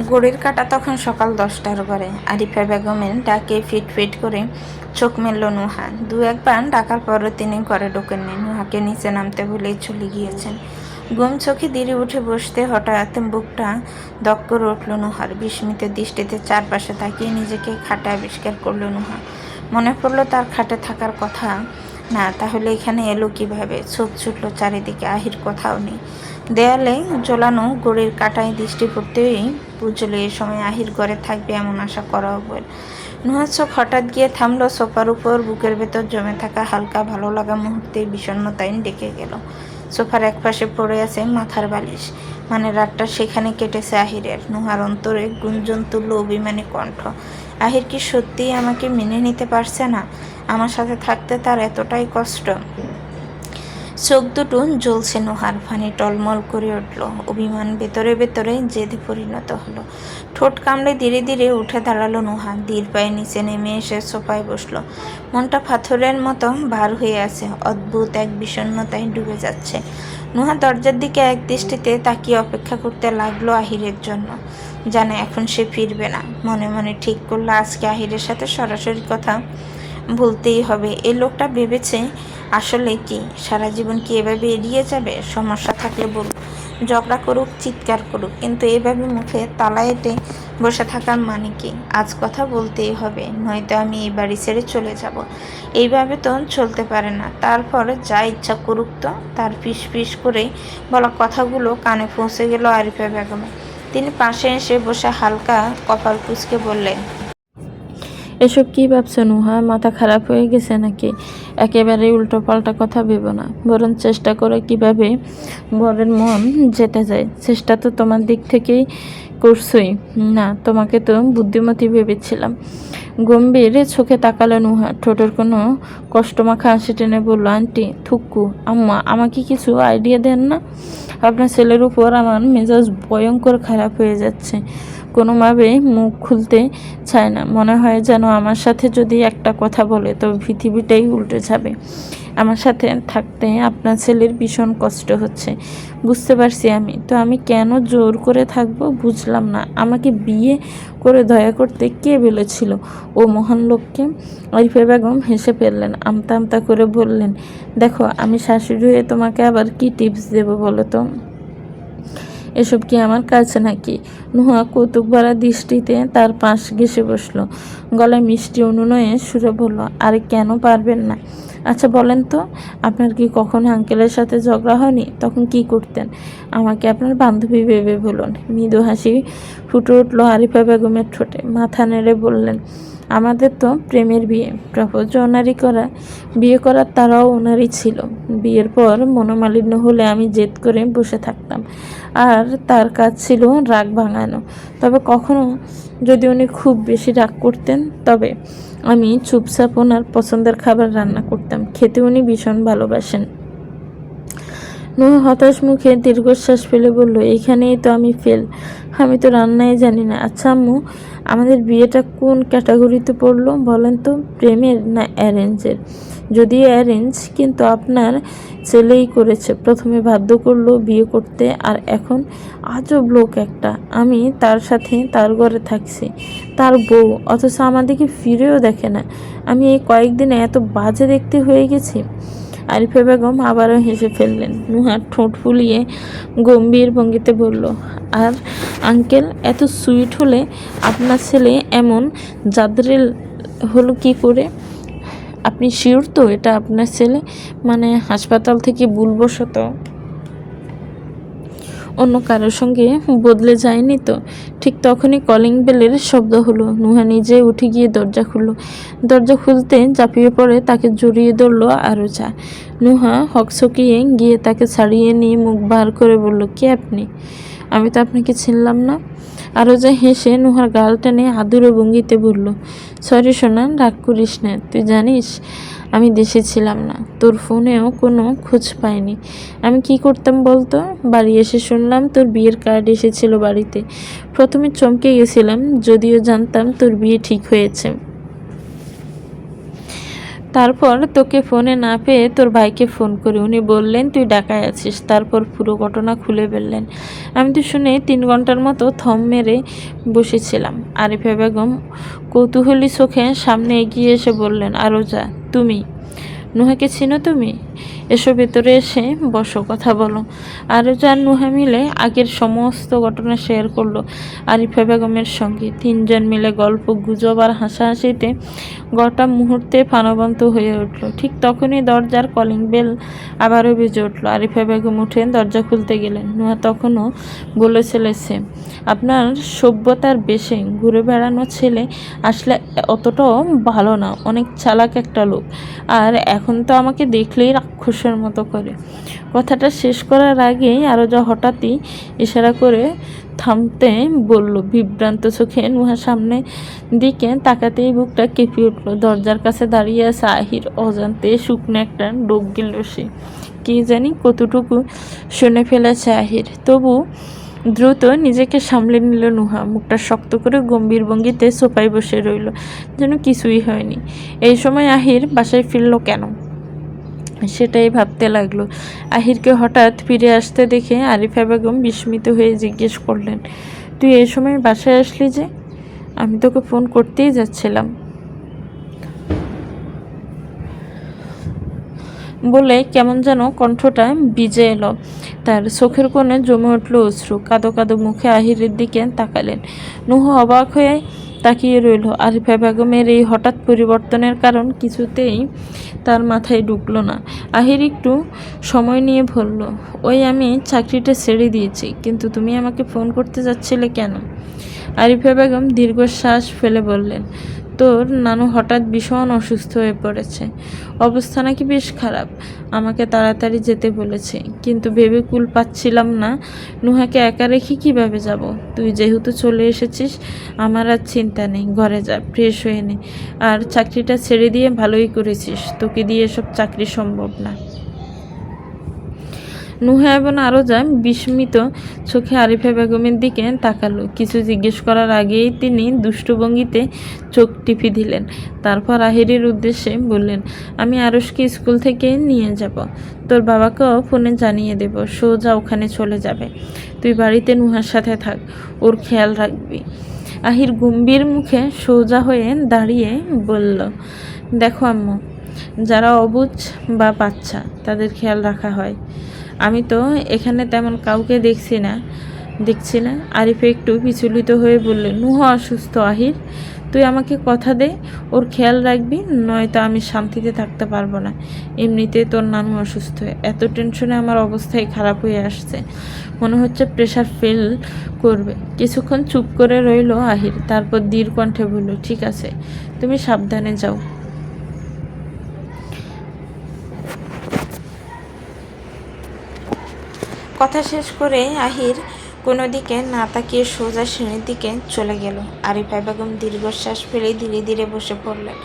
ঘড়ির কাঁটা তখন সকাল 10টার ঘরে। আরিফা বেগমের ডাকে ফিট ফিট করে চোখ মেলল নুহা। দু একবার ডাকার পরও তিনি ঘরে ঢোকেননি। নুহাকে নিচে নামতে বলেই চলে গিয়েছেন। ঘুম চোখে ধীরে উঠে বসতে হঠাৎ বুকটা দক করে উঠল নুহার। বিস্মিত দৃষ্টিতে চারপাশে তাকিয়ে নিজেকে খাটে আবিষ্কার করল নুহা। মনে পড়ল তার খাটে থাকার কথা না, তাহলে এখানে এলো কিভাবে? চোখ ছুটল চারিদিকে, আহির কোথাও নেই। দেয়ালে ঝোলানো ঘড়ির কাঁটায় দৃষ্টি পড়তেই বুঝল এ সময় আহির ঘরে থাকবে এমন আশা করাও ভুল। নুহার চোখ হঠাৎ গিয়ে থামলো সোফার উপর। বুকের ভেতর জমে থাকা হালকা ভালো লাগা মুহূর্তে বিষণ্ণতায় ডেকে গেল। সোফার একপাশে পড়ে আছে মাথার বালিশ, মানে রাতটা সেখানে কেটেছে আহিরের। নুহার অন্তরে গুঞ্জন তুলল অভিমানী কণ্ঠ। আহির কি সত্যিই আমাকে মেনে নিতে পারছে না? আমার সাথে থাকতে তার এতটাই কষ্ট? চোখ দুটো জ্বলছে নুহার, পানি টলমল করে উঠল। অভিমান ভেতরে ভেতরে জেদে পরিণত হলো। ঠোঁট কামড়ে ধীরে ধীরে উঠে দাঁড়ালো নুহা। ধীর পায়ে নিচে নেমে এসে সোফায় বসলো। মনটা পাথরের মতো ভার হয়ে আছে, অদ্ভুত এক বিষণ্ণতায় ডুবে যাচ্ছে। নুহা দরজার দিকে এক দৃষ্টিতে তাকিয়ে অপেক্ষা করতে লাগলো আহিরের জন্য। জানে এখন সে ফিরবে না। মনে মনে ঠিক করলো আজকে আহিরের সাথে সরাসরি কথা বলতেই হবে। এই লোকটা ভেবেছে আসলে কি সারা জীবন কি এভাবে এড়িয়ে যাবে? সমস্যা থাকলে বলুক, ঝগড়া করুক, চিৎকার করুক, কিন্তু এভাবে মুখে তালা এঁটে বসে থাকার মানে কি? আজ কথা বলতেই হবে, নয়তো আমি এই বাড়ি ছেড়ে চলে যাব। এইভাবে তো চলতে পারে না। তারপর যা ইচ্ছা করুক তো। তার ফিস ফিস করে বলা কথাগুলো কানে পৌঁছে গেল আরিফা বেগমের। তিনি পাশে এসে বসে হালকা কপাল কুঁচকে বললেন, এসব কি ভাবছো নুহা? মাথা খারাপ হয়ে গেছে নাকি? একেবারে উল্টো পাল্টা কথা ভেবো না, বরং চেষ্টা করে কিভাবে বরের মন যেতে যায়। চেষ্টা তো তোমার দিক থেকেই করছই না, তোমাকে তো বুদ্ধিমতী ভেবেছিলাম। গম্ভীর চোখে তাকালো নুহা, ঠোঁটের কোনো কষ্টমাখা হাসি টেনে বলল, আন্টি থুক্কু, আম্মা আমাকে কিছু আইডিয়া দেন না? আপনার ছেলের উপর আমার মেজাজ ভয়ঙ্কর খারাপ হয়ে যাচ্ছে। কোনোভাবে মুখ খুলতে চায় না। মনে হয় যেন আমার সাথে যদি একটা কথা বলে তবে পৃথিবীটাই উল্টে যাবে। আমার সাথে থাকতে আপনার ছেলের ভীষণ কষ্ট হচ্ছে, বুঝতে পারছি আমি। তো আমি কেন জোর করে থাকবো বুঝলাম না। আমাকে বিয়ে করে দয়া করতে কে বলেছিল ও মহান লোককে? আরিফা বেগম হেসে ফেললেন, আমতা আমতা করে বললেন, দেখো আমি শাশুড়ি হয়ে তোমাকে আবার কি টিপস দেবো বলো তো? এসব কি আমার কাছে নাকি? নুহা কৌতুক ভরা দৃষ্টিতে তার পাশ ঘেঁষে বসলো। গলায় মিষ্টি অনুনয়ে সুরে বলল, আরে কেন পারবেন না? আচ্ছা বলেন তো, আপনার কি কখনো আঙ্কেলের সাথে ঝগড়া হয়নি? তখন কি করতেন? আমাকে আপনার বান্ধবী ভেবে বলুন। মৃদু হাসি ফুটে উঠল আরিফা বেগমের ঠোঁটে। মাথা নেড়ে বললেন, আমাদের তো প্রেমের বিয়ে, প্রপোজ ওনারই করা, বিয়ে করার তারাও ওনারই ছিল। বিয়ের পর মনোমালিন্য হলে আমি জেদ করে বসে থাকতাম, আর তার কাজ ছিল রাগ ভাঙানো। তবে কখনো যদি উনি খুব বেশি রাগ করতেন তবে আমি চুপচাপ ওনার পছন্দের খাবার রান্না করতাম। খেতে উনি ভীষণ ভালোবাসেন। নুহা হতাশ মুখে দীর্ঘশ্বাস ফেলে বলল, এইখানেই তো আমি ফেল। আমি তো রান্নাই জানি না। আচ্ছা আম্মু, আমাদের বিয়েটা কোন ক্যাটাগরিতে পড়লো বলেন তো? প্রেমের না অ্যারেঞ্জের? যদিও অ্যারেঞ্জ, কিন্তু আপনার ছেলেই করেছে। প্রথমে বাধ্য করলো বিয়ে করতে, আর এখন আজব লোক একটা। আমি তার সাথে তার ঘরে থাকছি, তার বউ, অথচ আমাদেরকে ফিরেও দেখে না। আমি এই কয়েকদিনে এত বাজে দেখতে হয়ে গেছি। আরিফা বেগম আবারও হেসে ফেললেন। নুহার ঠোঁট ফুলিয়ে গম্ভীর ভঙ্গিতে বলল, আর আঙ্কেল এত সুইট হলে আপনার ছেলে এমন জাদরেল হলো কি করে? আপনি শিওর তো এটা আপনার ছেলে? মানে হাসপাতাল থেকে ভুলবশত অন্য কারোর সঙ্গে বদলে যায়নি তো? ঠিক তখনই কলিং বেলের শব্দ হলো। নুহা নিজে উঠে গিয়ে দরজা খুলল। দরজা খুলতে ঝাঁপিয়ে পড়ে তাকে জড়িয়ে ধরলো আরুজা। নুহা হকচকিয়ে গিয়ে তাকে ছাড়িয়ে নিয়ে মুখ বার করে বলল, কে আপনি? আমি তো আপনাকে চিনলাম না। আরুজা হেসে নুহার গাল টেনে আদুরে ভঙ্গিতে বলল, সরি সোনা, রাগ করিস না। তুই জানিস আমি দেশে ছিলাম না, তোর ফোনেও কোনো খোঁজ পাইনি। আমি কি করতাম বলতো? বাড়ি এসে শুনলাম তোর বিয়ের কার্ড এসেছিল বাড়িতে। প্রথমে চমকে গেছিলাম, যদিও জানতাম তোর বিয়ে ঠিক হয়েছে। তারপর তোকে ফোনে না পেয়ে তোর ভাইকে ফোন করি, উনি বললেন তুই ঢাকায় আছিস। তারপর পুরো ঘটনা খুলে বললেন। আমি তো শুনে 3 ঘন্টার মতো থম মেরে বসেছিলাম। আরিফা বেগম কৌতূহলী চোখে সামনে এগিয়ে এসে বললেন, আরও যা, তুমি নুহাকে চিনো তুমি? এসো ভেতরে এসে বসো, কথা বলো। আরও যার নুহা মিলে আগের সমস্ত ঘটনা শেয়ার করলো আরিফা বেগমের সঙ্গে। 3 জন মিলে গল্প গুজব আর হাসাহাসিতে গোটা মুহূর্তে প্রাণবন্ত হয়ে উঠল। ঠিক তখনই দরজার কলিং বেল আবারও বেজে উঠল। আরিফা বেগম উঠে দরজা খুলতে গেলেন। নুহা তখনও বলে চলেছে, আপনার সভ্যতার বেশে ঘুরে বেড়ানো ছেলে আসলে অতটাও ভালো না, অনেক চালাক একটা লোক। আর এখন তো আমাকে দেখলেই রাক্ষসের মতো করে। কথাটা শেষ করার আগেই আরও যা হঠাৎই ইশারা করে থামতে বলল। বিভ্রান্ত চোখে নুহা সামনে দিকে তাকাতেই বুকটা কেঁপে উঠল। দরজার কাছে দাঁড়িয়ে আছে আহির। অজান্তে শুকনো একটা ডোক গেল সে। কি জানি কতটুকু শুনে ফেলেছে আহির, তবু দ্রুত নিজেকে সামলে নিল নুহা। মুখটা শক্ত করে গম্ভীর ভঙ্গিতে সোফায় বসে রইল, যেন কিছুই হয়নি। এই সময় আহির বাসায় ফিরল কেন, সেটাই ভাবতে লাগলো। আহিরকে হঠাৎ ফিরে আসতে দেখে আরিফা বেগম বিস্মিত হয়ে জিজ্ঞেস করলেন, তুই এই সময় বাসায় আসলি যে? আমি তোকে ফোন করতেই যাচ্ছিলাম বলে কেমন যেন কণ্ঠটা ভিজে এলো তার। চোখের কোণে জমে উঠল অশ্রু। কাঁদো কাঁদো মুখে আহিরের দিকে তাকালেন। নুহা অবাক হয়ে তাকিয়ে রইল। আরিফা বেগমের এই হঠাৎ পরিবর্তনের কারণ কিছুতেই তার মাথায় ঢুকলো না। আহির একটু সময় নিয়ে বলল, ওই আমি চাকরিটা ছেড়ে দিয়েছি, কিন্তু তুমি আমাকে ফোন করতে যাচ্ছিলে কেন? আরিফা বেগম দীর্ঘশ্বাস ফেলে বললেন, তোর নানু হঠাৎ ভীষণ অসুস্থ হয়ে পড়েছে, অবস্থা নাকি বেশ খারাপ। আমাকে তাড়াতাড়ি যেতে বলেছে, কিন্তু ভেবে কুল পাচ্ছিলাম না নুহাকে একা রেখে কিভাবে যাব। তুই যেহেতু চলে এসেছিস, আমার আর চিন্তা নেই। ঘরে যা, ফ্রেশ হয়ে নে। আর চাকরিটা ছেড়ে দিয়ে ভালোই করেছিস, তোকে দিয়ে এসব চাকরি সম্ভব না। নুহা এবং আরও যা বিস্মিত চোখে আরিফা বেগমের দিকে তাকালো। কিছু জিজ্ঞেস করার আগেই তিনি দুষ্টভঙ্গিতে চোখ টিপে দিলেন। তারপর আহিরের উদ্দেশ্যে বললেন, আমি আরশকে স্কুল থেকে নিয়ে যাব, তোর বাবাকেও ফোনে জানিয়ে দেব, সোজা ওখানে চলে যাবে। তুই বাড়িতে নুহার সাথে থাক, ওর খেয়াল রাখবি। আহির গম্ভীর মুখে সোজা হয়ে দাঁড়িয়ে বলল, দেখো আম্মু, যারা অবুঝ বা বাচ্চা তাদের খেয়াল রাখা হয়। আমি তো এখানে তেমন কাউকে দেখছি না। আরিফা একটু বিচলিত হয়ে বললেন, নুহা অসুস্থ আহির, তুই আমাকে কথা দে ওর খেয়াল রাখবি, নয়তো আমি শান্তিতে থাকতে পারবো না। এমনিতে তোর নানু অসুস্থ, এত টেনশনে আমার অবস্থাই খারাপ হয়ে আসছে, মনে হচ্ছে প্রেশার ফেল করবে। কিছুক্ষণ চুপ করে রইল আহির, তারপর দৃঢ় কণ্ঠে বলল, ঠিক আছে, তুমি সাবধানে যাও। কথা শেষ করে আহির কোনো দিকে না তাকিয়ে সোজা সিঁড়ির দিকে চলে গেল। আরিফা বেগম দীর্ঘশ্বাস ফেলে ধীরে ধীরে বসে পড়লেন।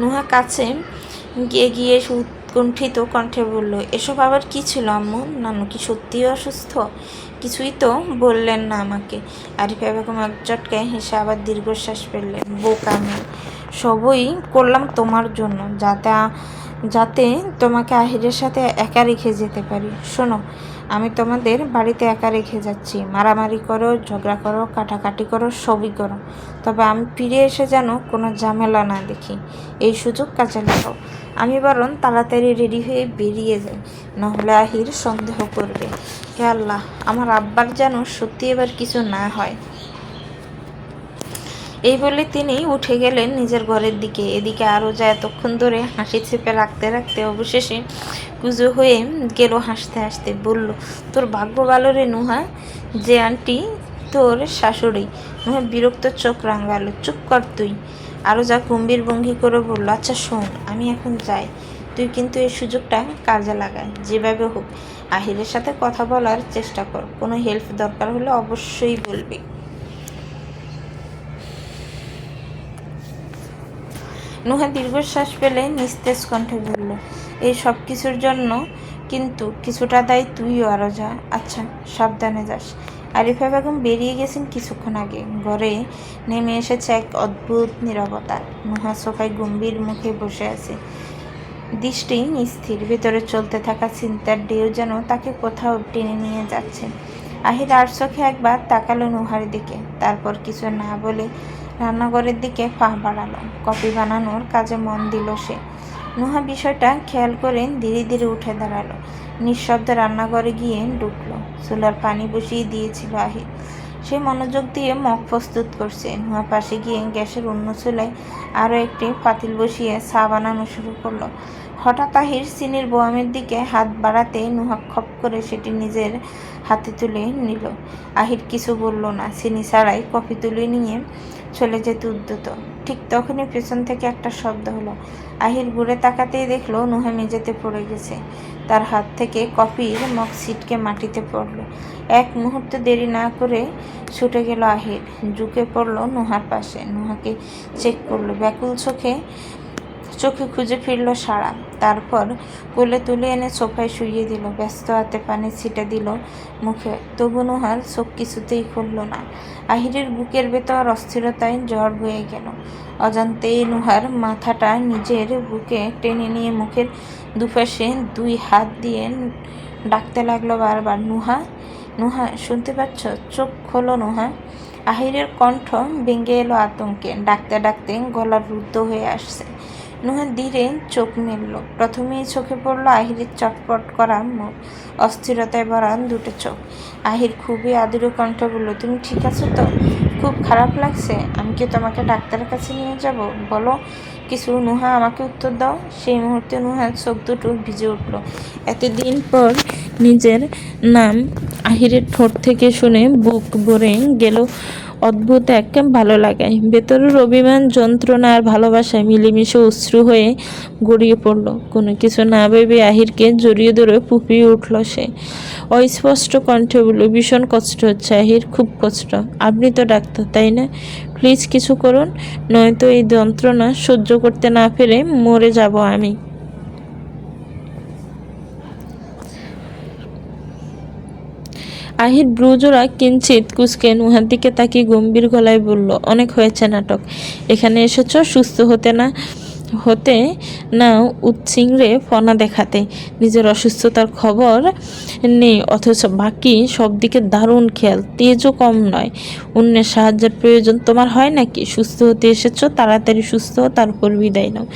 নুহা কাছে গিয়ে উৎকণ্ঠিত কণ্ঠে বলল, এসব আবার কি ছিল আম্মু? নানু কি সত্যিই অসুস্থ? কিছুই তো বললেন না আমাকে। আরিফা বেগম এক চটকায় হেসে আবার দীর্ঘশ্বাস ফেললেন। বোকা মেয়ে, সবই করলাম তোমার জন্য, যাতে তোমাকে আহিরের সাথে একা রেখে যেতে পারি। শোনো, আমি তোমাদের বাড়িতে একা রেখে যাচ্ছি। মারামারি করো, ঝগড়া করো, কাটাকাটি করো, সবই করো, তবে আমি ফিরে এসে যেন কোনো ঝামেলা না দেখি। এই সুযোগ কাজে লাগাও। আমি বরং তাড়াতাড়ি রেডি হয়ে বেরিয়ে যাই, নাহলে আহির সন্দেহ করবে। হে আল্লাহ, আমার আব্বার যেন সত্যি এবার কিছু না হয়। এই বলে তিনি উঠে গেলেন নিজের ঘরের দিকে। এদিকে আরও যা এতক্ষণ ধরে হাসি চেপে রাখতে রাখতে অবশেষে কুজো হয়ে গেল হাসতে হাসতে। বলল, তোর ভাগ্য ভালো রে নুহা, যে আন্টি তোর শাশুড়ি। নুহা বিরক্ত চোখ রাঙালো। চুপ কর তুই। আরও যা গম্ভীর ভঙ্গি করে বলল, আচ্ছা শোন, আমি এখন যাই, তুই কিন্তু এই সুযোগটা কাজে লাগায়। যেভাবে হোক আহিরের সাথে কথা বলার চেষ্টা কর, কোনো হেল্প দরকার হলে অবশ্যই বলবি। নুহা দীর্ঘশ্বাস ফেলে নিস্তেজ কণ্ঠে বলল, এই সব কিছুর জন্য কিন্তু কিছুটা দায়ী তুইও। আরও যা, আচ্ছা সাবধানে যাস। আরিফা বেগম বেরিয়ে গেছেন কিছুক্ষণ আগে। ঘরে নেমে এসেছে এক অদ্ভুত নীরবতা। নুহা সোফায় গম্ভীর মুখে বসে আছে। দৃষ্টি স্থির, ভেতরে চলতে থাকা চিন্তার ঢেউ যেন তাকে কোথাও টেনে নিয়ে যাচ্ছে। আহির আর চোখে একবার তাকালো নুহার দিকে, তারপর কিছু না বলে রান্নাঘরের দিকে পা বাড়ালো। কফি বানানোর কাজে মন দিল সে। নুহা বিষয়টা খেয়াল করে ধীরে ধীরে উঠে দাঁড়ালো, নিঃশব্দে রান্নাঘরে গিয়ে ঢুকলো। চুলার পানি বসিয়ে দিয়েছিল আহির, সে মনোযোগ দিয়ে মগ প্রস্তুত করছে। নুহা পাশে গিয়ে গ্যাসের অন্য চুলায় আরও একটি পাতিল বসিয়ে চা বানানো শুরু করলো। হঠাৎ আহির চিনির বোয়ামের দিকে হাত বাড়াতে নুহা খপ করে সেটি নিজের হাতে তুলে নিল। আহির কিছু বলল না, চিনি ছাড়াই কফি তুলে নিয়ে চলে যেতে উদ্যত। ঠিক তখনই পেছন থেকে একটা শব্দ হলো। আহির ঘুরে তাকাতেই দেখলো নুহা মেঝেতে পড়ে গেছে। তার হাত থেকে কফির মগ ছিটকে মাটিতে পড়ল। এক মুহূর্ত দেরি না করে ছুটে গেল আহির, ঝুঁকে পড়ল নুহার পাশে, নুহাকে চেক করলো ব্যাকুল চোখে খুঁজে ফিরল সারা। তারপর কোলে তুলে এনে সোফায় শুইয়ে দিল, ব্যস্ত হাতে পানি ছিটে দিল মুখে। তবু নুহার চোখ কিছুতেই খুলল না। আহিরের বুকের ভেতর অস্থিরতায় জ্বর বয়ে গেল। অজান্তেই নুহার মাথাটা নিজের বুকে টেনে নিয়ে মুখের দুপাশে দুই হাত দিয়ে ডাকতে লাগলো বারবার, নুহা, নুহা, শুনতে পাচ্ছ? চোখ খোলো নুহা। আহিরের কণ্ঠ ভেঙে এলো আতঙ্কে, ডাকতে ডাকতে গলা রুদ্ধ হয়ে আসছে। নুহা ধীরে চোখ মেলল। প্রথমেই চোখে পড়ল আহিরের চটপট করা মুখ, অস্থিরতায় ভরা দুটো চোখ। আহির খুবই আদুরে কণ্ঠ বলল, তুমি ঠিক আছো তো? খুব খারাপ লাগছে? আমি কি তোমাকে ডাক্তারের কাছে নিয়ে যাব? বলো কিছু নুহা, আমাকে উত্তর দাও। সেই মুহূর্তে নুহার চোখ দুটো ভিজে উঠল। এতদিন পর নিজের নাম আহিরের ঠোঁট থেকে শুনে বুক ভরে গেল অদ্ভুত এক ভালো লাগায়। ভেতরের অভিমান, যন্ত্রণা আর ভালোবাসায় মিলেমিশে অশ্রু হয়ে গড়িয়ে পড়ল। কোনো কিছু না ভেবে আহিরকে জড়িয়ে ধরে ফুঁপিয়ে উঠল সে। অস্পষ্ট কণ্ঠে বলল, ভীষণ কষ্ট হচ্ছে আহির, খুব কষ্ট। আপনি তো ডাক্তার, তাই না? প্লিজ কিছু করুন, নয়তো এই যন্ত্রণা সহ্য করতে না পেরে মরে যাব আমি। আহির ব্রুজোড়া কিঞ্চিত কুঁচকে নুহার দিকে তাকিয়ে গম্ভীর গলায় বলল, অনেক হয়েছে নাটক। এখানে এসেছ সুস্থ হতে না উচ্ছিংড়ে ফনা দেখাতে। নিজের অসুস্থতার খবর নেই, অথচ বাকি সব দিকে দারুণ খেয়াল, তেজও কম নয়। অন্যের সাহায্যের প্রয়োজন তোমার হয় নাকি? সুস্থ হতে এসেছ, তাড়াতাড়ি সুস্থ হও, তারপর বিদায় নাও।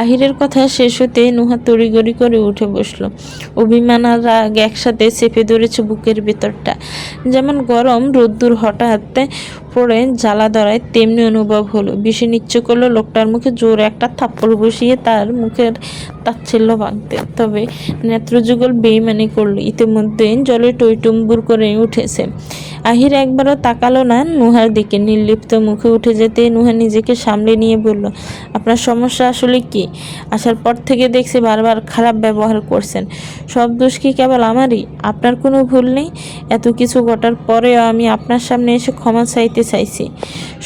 আহিরের কথা শেষ হতে নুহা তড়িগড়ি করে উঠে বসলো। অভিমান আর রাগ একসাথে চেপে ধরেছে বুকের ভেতরটা। যেমন গরম রোদ্দুর হঠাৎ পড়ে জ্বালা ধরায়, তেমনি অনুভব হলো। বেশি নিচ্ছে করলো লোকটার মুখে জোরে একটা থাপ্পড় বসিয়ে তার মুখের তাচ্ছিল্য ভাঙতে। তবে নেত্রযুগল বেইমানি করলো, ইতিমধ্যে জলে টইটুম্বুর করে উঠেছে। আহির একবারও তাকালো না নুহার দিকে। নির্লিপ্ত মুখে উঠে যেতে নুহা নিজেকে সামলে নিয়ে বলল, আপনার সমস্যা আসলে কি? আসার পর থেকে দেখছি বারবার খারাপ ব্যবহার করছেন। সব দোষ কি কেবল আমারই? আপনার কোনো ভুল নেই? এত কিছু ঘটার পরেও আমি আপনার সামনে এসে ক্ষমা চাইছি,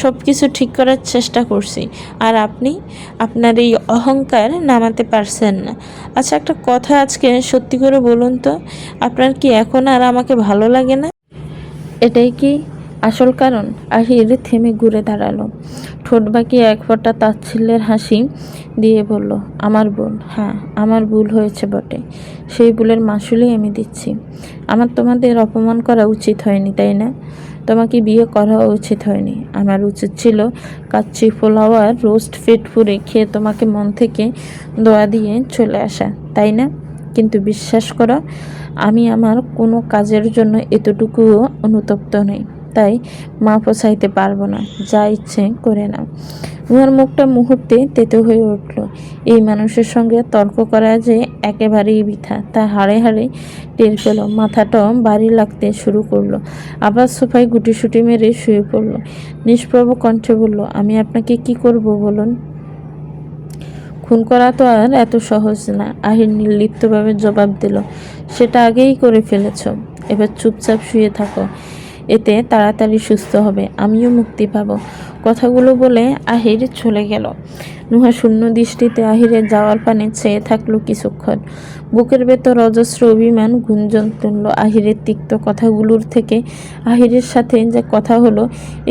সব কিছু ঠিক করার চেষ্টা করছি, আর আপনি আপনার এই অহংকার নামাতে পারছেন না। আচ্ছা, একটা কথা আজকে সত্যি করে বলুন তো, আপনার কি এখন আর আমাকে ভালো লাগে না? এটাই কি আসল কারণ? আহির থেমে ঘুরে দাঁড়ালো, ঠোঁট বাঁকিয়ে এক ফোঁটা তাচ্ছিল্যের হাসি দিয়ে বলল, আমার ভুল। হ্যাঁ, আমার ভুল হয়েছে বটে। সেই ভুলের মাসুলই আমি দিচ্ছি। আমার তোমাদের অপমান করা উচিত হয়নি, তাই না? তোমাকে বিয়ে করা উচিত হয়নি। আমার উচিত ছিল কাচ্চি ফ্লাওয়ার রোস্ট পেটপুরে খেয়ে তোমাকে মন থেকে দোয়া দিয়ে চলে আসা, তাই না? কিন্তু বিশ্বাস করো, আমি আমার কোনো কাজের জন্য এতটুকুও অনুতপ্ত নই। তাই মাপও চাইতে পারবো না, যা ইচ্ছে করে নাও। আমার মুখটা মুহূর্তে তেতো হয়ে উঠল। এই মানুষের সঙ্গে তর্ক করা যে একেবারেই বৃথা, তা হাড়ে হাড়ে টের পেল। মাথাটাও ভারী লাগতে শুরু করলো। আবার সোফায় গুটিসুটি মেরে শুয়ে পড়ল। নিষ্প্রভ কণ্ঠে বলল, আমি আপনাকে কি করব বলুন? খুন করা তো আর এত সহজ না। আহির নির্লিপ্তভাবে জবাব দিল, সেটা আগেই করে ফেলেছ। এবার চুপচাপ শুয়ে থাকো, এতে তাড়াতাড়ি সুস্থ হবে, আমিও মুক্তি পাব। কথাগুলো বলে আহির চলে গেল। নুহা শূন্য দৃষ্টিতে আহিরের যাওয়ার পানে চেয়ে থাকলো কিছুক্ষণ। বুকের ভেতর অজস্র অভিমান গুঞ্জন তুলল। আহিরের তিক্ত কথাগুলোর থেকে আহিরের সাথে যে কথা হলো,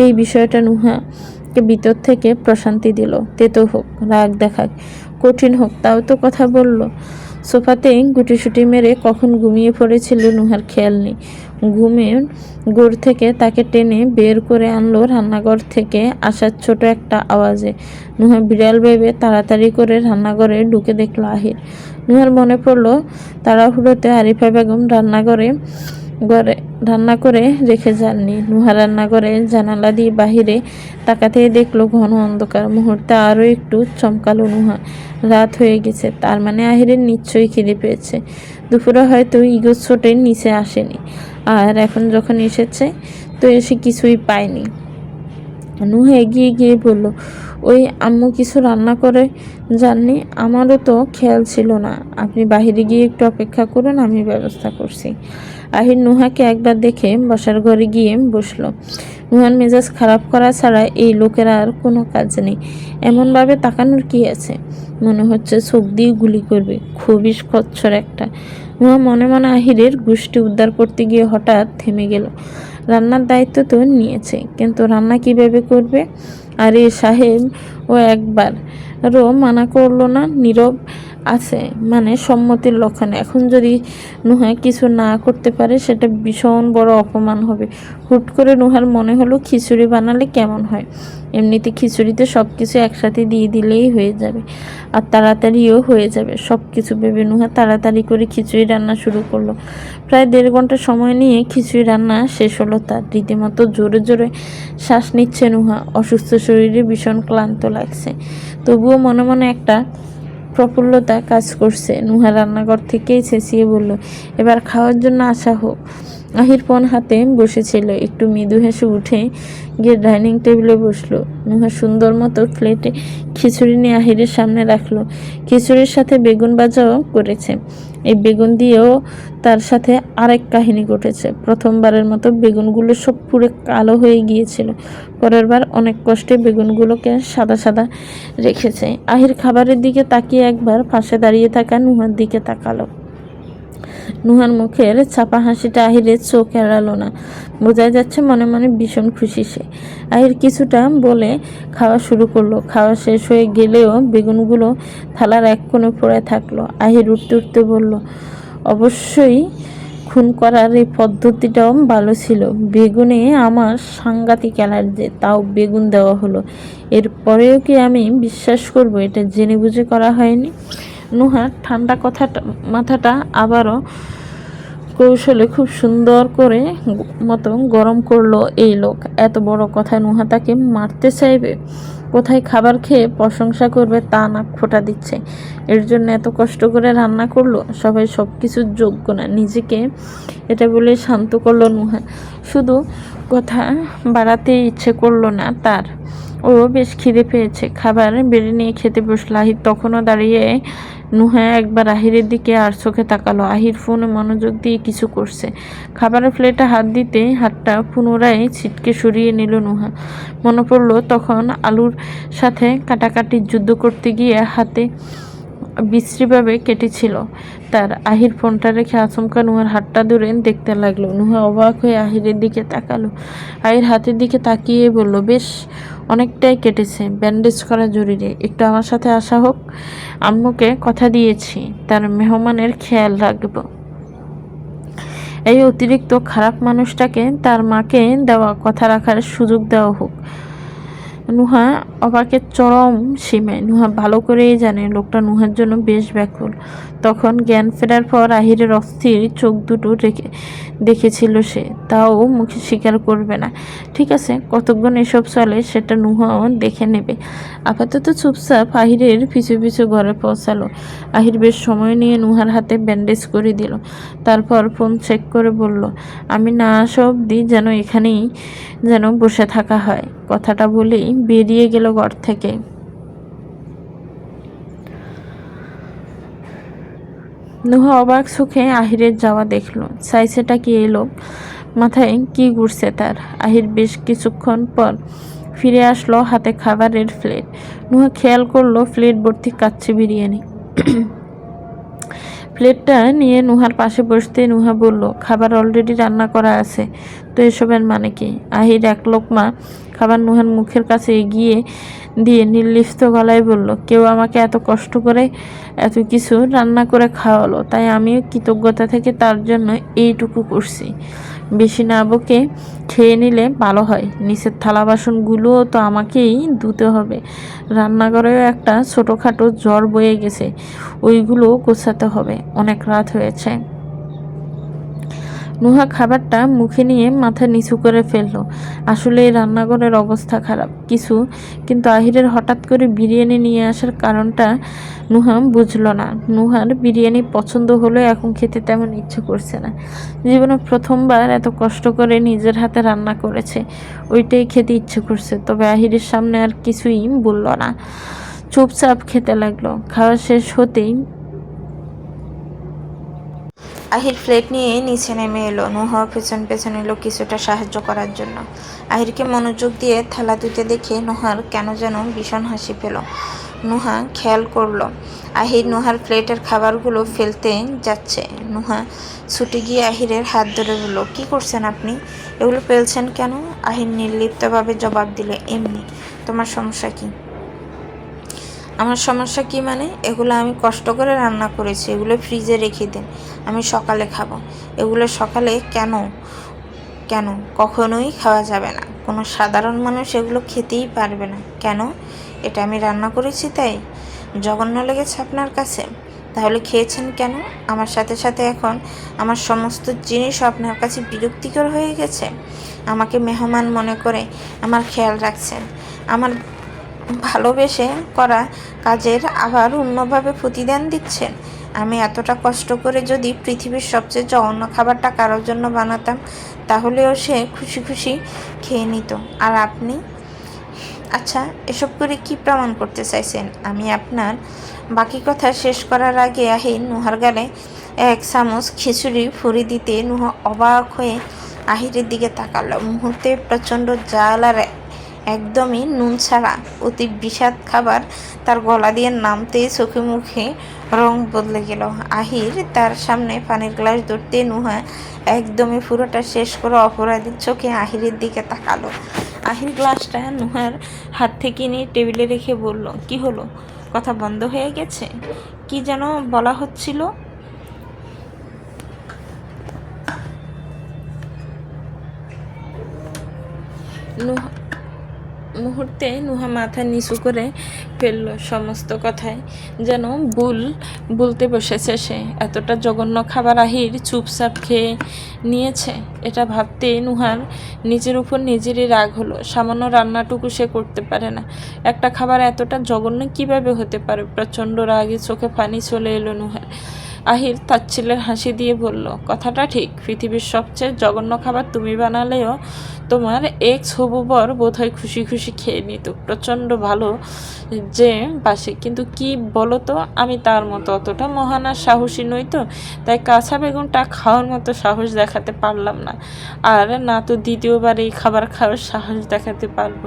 এই বিষয়টা নুহাকে ভিতর থেকে প্রশান্তি দিল। তেতো হোক, রাগ দেখাক, কঠিন হোক তাও তো কথা বলল। সোফাতে গুটিসুটি মেরে কখন ঘুমিয়ে পড়েছিল নুহার খেয়াল নেই। ঘুমের ঘোর থেকে তাকে টেনে বের করে আনলো রান্নাঘর থেকে আসার ছোট একটা আওয়াজে। নুহা বিড়াল ভেবে তাড়াতাড়ি করে রান্নাঘরে ঢুকে দেখলো আহির। নুহার মনে পড়লো তাড়াহুড়োতে আরিফা বেগম রান্না করে রেখে যাননি। নুহা রান্নাঘরে জানালা দিয়ে বাহিরে তাকাতেই দেখলো ঘন অন্ধকার। মুহূর্তে আরও একটু চমকালো নুহা। রাত হয়ে গেছে, তার মানে আহিরের নিশ্চয়ই খিদে পেয়েছে। দুপুরে হয়তো ইগোর ছোটে নিচে আসেনি, আর এখন যখন এসেছে তো এসে কিছুই পায়নি। নুহা এগিয়ে গিয়ে বলল, ওই আম্মু কিছু রান্না করে যাননি? আমারও তো খেয়াল ছিল না। আপনি বাহিরে গিয়ে একটু অপেক্ষা করুন, আমি ব্যবস্থা করছি। আহির নুহাকে একবার দেখে বসার ঘরে গিয়ে বসলো। নুহার মেজাজ খারাপ করা ছাড়া এই লোকের আর কোনো কাজ নেই। এমনভাবে তাকানোর কি আছে? মনে হচ্ছে চোখ দিয়ে গুলি করবে। খুবই খচ্চর একটা। নুহা মনে মনে আহিরের গোষ্ঠী উদ্ধার করতে গিয়ে হঠাৎ থেমে গেল। রান্নার দায়িত্ব তো নিয়েছে, কিন্তু রান্না কিভাবে করবে? আর এ সাহেব ও একবারও মানা করলো না। নীরব আছে মানে সম্মতির লক্ষণ। এখন যদি নুহা কিছু না করতে পারে সেটা ভীষণ বড় অপমান হবে। হুট করে নুহার মনে হলো খিচুড়ি বানালে কেমন হয়। এমনিতে খিচুড়িতে সব কিছু একসাথে দিয়ে দিলেই হয়ে যাবে, আর তাড়াতাড়িও হয়ে যাবে। সব কিছু ভেবে নুহা তাড়াতাড়ি করে খিচুড়ি রান্না শুরু করলো। প্রায় 1.5 ঘন্টা সময় নিয়ে খিচুড়ি রান্না শেষ হলো তার। রীতিমতো জোরে জোরে শ্বাস নিচ্ছে নুহা। অসুস্থ শরীরে ভীষণ ক্লান্ত লাগছে, তবুও মনে মনে একটা প্রফুল্লতা কাজ করছে। নুহা রান্নাঘর থেকেই চেঁচিয়ে বলল, এবার খাওয়ার জন্য আসা হোক। আহির ফোন হাতে বসেছিল। একটু মৃদু হেসে উঠে গিয়ে ডাইনিং টেবিলে বসলো। নুহা সুন্দর মতো প্লেটে খিচুড়ি নিয়ে আহিরের সামনে রাখলো। খিচুড়ির সাথে বেগুন ভাজাও করেছে। এই বেগুন দিয়েও তার সাথে আরেক কাহিনী ঘটেছে। প্রথমবারের মতো বেগুনগুলো সব পুরো কালো হয়ে গিয়েছিল। পরের বার অনেক কষ্টে বেগুনগুলোকে সাদা সাদা রেখেছে। আহির খাবারের দিকে তাকিয়ে একবার পাশে দাঁড়িয়ে থাকা নুহার দিকে তাকালো। নুহার মুখের চাপা হাসিটা আহিরের চোখ এড়ালো না। বোঝা যাচ্ছে মনে মনে ভীষণ খুশি সে। আহির কিছুটা বলে খাওয়া শুরু করলো। খাওয়া শেষ হয়ে গেলেও বেগুনগুলো থালার এক কোণে পড়ে থাকলো। আহির উঠতে উঠতে বলল, অবশ্যই খুন করার এই পদ্ধতিটাও ভালো ছিল। বেগুনে আমার সাংঘাতিক অ্যালার্জি, তাও বেগুন দেওয়া হলো। এরপরেও কি আমি বিশ্বাস করব এটা জেনে বুঝে করা হয়নি? নুহার ঠান্ডা মাথাটা আবারও কৌশলে খুব সুন্দর করে মতো গরম করলো এই লোক। এত বড় কথা, নুহা তাকে মারতে চাইবে? কোথায় খাবার খেয়ে প্রশংসা করবে তা নাক ফোটা দিচ্ছে। এর জন্য এত কষ্ট করে রান্না করলো। সবাই সব কিছুর যোগ্য না। নিজেকে এটা বলে শান্ত করলো নুহা। শুধু কথা বাড়াতে ইচ্ছে করলো না তার। ও বেশ খিদে পেয়েছে। খাবার বেড়ে নিয়ে খেতে বসলো। আহির তখনও দাঁড়িয়ে। নুহা একবার আহিরের দিকে আর চোখে তাকালো। আহির ফোনে মনোযোগ দিয়ে কিছু করছে। খাবারের প্লেটে হাত দিতে হাতটা পুনরায় ছিটকে সরিয়ে নিল নুহা। মনে পড়লো তখন আলুর সাথে কাটাকাটির যুদ্ধ করতে গিয়ে হাতে বিশ্রীভাবে কেটেছিল তার। আহির ফোনটা রেখে আচমকা নুহার হাতটা ধরে দেখতে লাগলো। নুহা অবাক হয়ে আহিরের দিকে তাকালো। আহির হাতের দিকে তাকিয়ে বলল, বেশ অনেকটাই কেটেছে, ব্যান্ডেজ করা জরুরি। একটু আমার সাথে আসা হোক। আম্মুকে কথা দিয়েছি তার মেহমানের খেয়াল রাখব। এই অতিরিক্ত খারাপ মানুষটাকে তার মাকে দেওয়া কথা রাখার সুযোগ দেওয়া হোক। নুহা অবাকের চরম সীমায়। নুহা ভালো করেই জানে লোকটা নুহার জন্য বেশ ব্যাকুল। তখন জ্ঞান ফেরার পর আহিরের অস্থির চোখ দুটো দেখেছিল সে, তাও মুখে স্বীকার করবে না। ঠিক আছে, কতক্ষণ এসব চলে সেটা নুহাও দেখে নেবে। আপাতত চুপচাপ আহিরের পিছু পিছু ঘরে পৌঁছালো। আহির বেশ সময় নিয়ে নুহার হাতে ব্যান্ডেজ করে দিল। তারপর ফোন চেক করে বলল, আমি না আসা অবধি যেন এখানেই বসে থাকা হয়। কথাটা বলেই বেরিয়ে গেল ঘর থেকে। নুহা অবাক চোখে আহিরের যাওয়া দেখলো। চাইছেটা কি এই লোক? মাথায় কি ঘুরছে তার? আহির বেশ কিছুক্ষণ পর ফিরে আসলো হাতে খাবারের প্লেট। নুহা খেয়াল করলো প্লেট ভর্তি কাচ্চি বিরিয়ানি। প্লেটটা নিয়ে নুহার পাশে বসতে নুহা বলল, খাবার অলরেডি রান্না করা আছে, তো এসবের মানে কি? আহির এক লোকমা খাবার নুহার মুখের কাছে এগিয়ে দিয়ে নির্লিপ্ত গলায় বলল, কেউ আমাকে এত কষ্ট করে এত কিছু রান্না করে খাওয়ালো, তাই আমিও কৃতজ্ঞতা থেকে তার জন্য এইটুকু করছি। বেশি না বকে খেয়ে নিলে ভালো হয়। নিচের থালা বাসনগুলোও তো আমাকেই ধুতে হবে। রান্নাঘরেও একটা ছোটোখাটো জ্বর বয়ে গেছে, ওইগুলোও গোছাতে হবে। অনেক রাত হয়েছে। নুহা খাবারটা মুখে নিয়ে মাথা নিচু করে ফেলল। আসলে এই রান্নাঘরের অবস্থা খারাপ কিছু, কিন্তু আহিরের হঠাৎ করে বিরিয়ানি নিয়ে আসার কারণটা নুহা বুঝল না। নুহার বিরিয়ানি পছন্দ হলেও এখন খেতে তেমন ইচ্ছে করছে না। জীবনে প্রথমবার এত কষ্ট করে নিজের হাতে রান্না করেছে, ওইটাই খেতে ইচ্ছে করছে। তবে আহিরের সামনে আর কিছুই বলল না, চুপচাপ খেতে লাগলো। খাওয়া শেষ হতেই আহির প্লেট নিয়ে নিচে নেমে এলো। নুহা পেছন পেছন এলো কিছুটা সাহায্য করার জন্য। আহিরকে মনোযোগ দিয়ে থালা ধুতে দেখে নুহার কেন যেন ভীষণ হাসি পেল। নুহা খেয়াল করলো আহির নুহার প্লেটের খাবারগুলো ফেলতে যাচ্ছে। নুহা ছুটে গিয়ে আহিরের হাত ধরে বলল, কী করছেন আপনি? এগুলো ফেলছেন কেন? আহির নির্লিপ্তভাবে জবাব দিলে, এমনি। তোমার সমস্যা কি? আমার সমস্যা কি মানে? এগুলো আমি কষ্ট করে রান্না করেছি, এগুলো ফ্রিজে রেখে দিন, আমি সকালে খাবো। এগুলো সকালে কেন কেন কখনোই খাওয়া যাবে না। কোনো সাধারণ মানুষ এগুলো খেতেই পারবে না। কেন? এটা আমি রান্না করেছি তাই? জঘন্য লেগেছে আপনার কাছে? তাহলে খেয়েছেন কেন? আমার সাথে সাথে এখন আমার সমস্ত জিনিস আপনার কাছে বিরক্তিকর হয়ে গেছে। আমাকে মেহমান মনে করে আমার খেয়াল রাখছেন, আমার ভালোবেসে করা কাজের আবার অন্যভাবে প্রতিদান দিচ্ছেন। আমি এতটা কষ্ট করে যদি পৃথিবীর সবচেয়ে জঘন্য খাবারটা কারোর জন্য বানাতাম, তাহলেও সে খুশি খুশি খেয়ে নিত। আর আপনি? আচ্ছা, এসব করে কি প্রমাণ করতে চাইছেন? আমি আপনার বাকি কথা শেষ করার আগে আহির নুহার গালে এক চামচ খিচুড়ি ফুরি দিতে নুহা অবাক হয়ে আহিরের দিকে তাকালো। মুহূর্তে প্রচণ্ড জাল আর একদমই নুন ছাড়া অতি বিষাদ খাবার তার গলা দিয়ে নামতেই চোখে মুখে রং বদলে গেল। আহির তার সামনে পানির গ্লাস ধরতে নুহা একদমই পুরোটা শেষ করে অপরাধীর চোখে আহিরের দিকে তাকালো। আহির গ্লাসটা নুহার হাত থেকে নিয়ে টেবিলে রেখে বলল, কি হলো? কথা বন্ধ হয়ে গেছে? কি যেন বলা হচ্ছিল? মুহূর্তে নুহা মাথা নিচু করে ফেলল। সমস্ত কথায় যেন বলতে বসেছে সে। এতটা জঘন্য খাবার আহির চুপচাপ খেয়ে নিয়েছে, এটা ভাবতে নুহার নিজের উপর নিজেরই রাগ হলো। সামান্য রান্নাটুকু সে করতে পারে না, একটা খাবার এতটা জঘন্য কিভাবে হতে পারে? প্রচণ্ড রাগে চোখে পানি চলে এলো নুহার। আহির তাচ্ছিল্যের হাসি দিয়ে বলল, কথাটা ঠিক, পৃথিবীর সবচেয়ে জঘন্য খাবার তুমি বানালেও তোমার এক্স হবু বর বোধহয় খুশি খুশি খেয়ে নিত। প্রচণ্ড ভালো যে বাসে, কিন্তু কি বলো তো, আমি তার মতো অতটা মহান আর সাহসী নই তো, তাই কাঁচা বেগুনটা খাওয়ার মতো সাহস দেখাতে পারলাম না, আর না তো দ্বিতীয়বার এই খাবার খাওয়ার সাহস দেখাতে পারবো।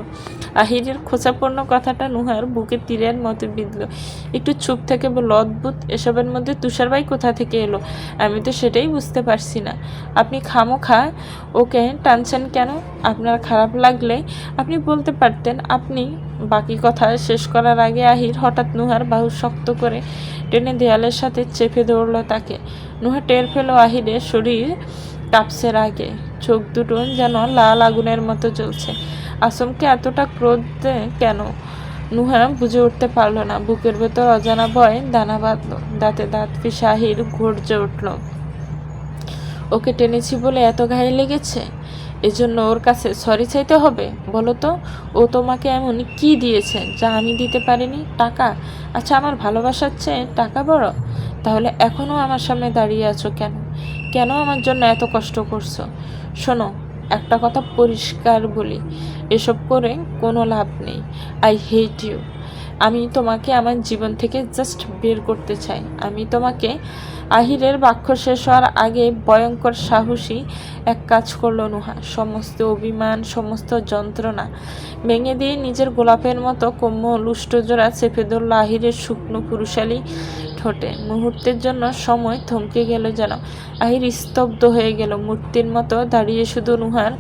আহিরের খোঁচাপূর্ণ কথাটা নুহার বুকে তীরের মতো বিঁধল। একটু চুপ থেকে বলল, অদ্ভুত, এসবের মধ্যে তুষার ভাই কোথা থেকে এলো? আমি তো সেটাই বুঝতে পারছি না। আপনি খামোখা ওকে টানছেন কেন? আপনার খারাপ লাগলে আপনি বলতে পারতেন। আপনি বাকি কথা শেষ করার আগে আহির হঠাৎ নুহার বাহু শক্ত করে টেনে দেয়ালের সাথে চেপে ধরল তাকে। নুহা টের পেল আহিরের শরীর কাঁপছে রাগে, চোখ দুটো যেন লাল আগুনের মতো জ্বলছে। আসমকে এতটা ক্রোধে কেন? নুহা বুঝে উঠতে পারল না। বুকের ভেতর অজানা ভয় দানা বাঁধল। দাঁতে দাঁত পিষে আহির গর্জে উঠল, ওকে টেনেছি বলে এত গায়ে লেগেছে, এজন্য ওর কাছে সরি চাইতে হবে? বলো তো, ও তোমাকে এমন কি দিয়েছে যা আমি দিতে পারিনি? টাকা? আচ্ছা, আমার ভালোবাসার চেয়ে টাকা বড়? তাহলে এখনও আমার সামনে দাঁড়িয়ে আছো কেন? কেন আমার জন্য এত কষ্ট করছো? শোনো, একটা কথা পরিষ্কার বলি, এসব করে কোনো লাভ নেই। I hate you. আমি তোমাকে আমার জীবন থেকে জাস্ট বের করতে চাই। আমি তোমাকে। আহিরের বাক্য শেষ হওয়ার আগে ভয়ঙ্কর সাহসী এক কাজ করল নুহা। সমস্ত অভিমান, সমস্ত যন্ত্রণা ভেঙে দিয়ে নিজের গোলাপের মতো কোমল উষ্টজোড়া চেপে ধরল আহিরের শুকনো পুরুষালী ঠোঁটে। মুহূর্তের জন্য সময় থমকে গেল যেন। আহির স্তব্ধ হয়ে গেল, মূর্তির মতো দাঁড়িয়ে শুধু নুহার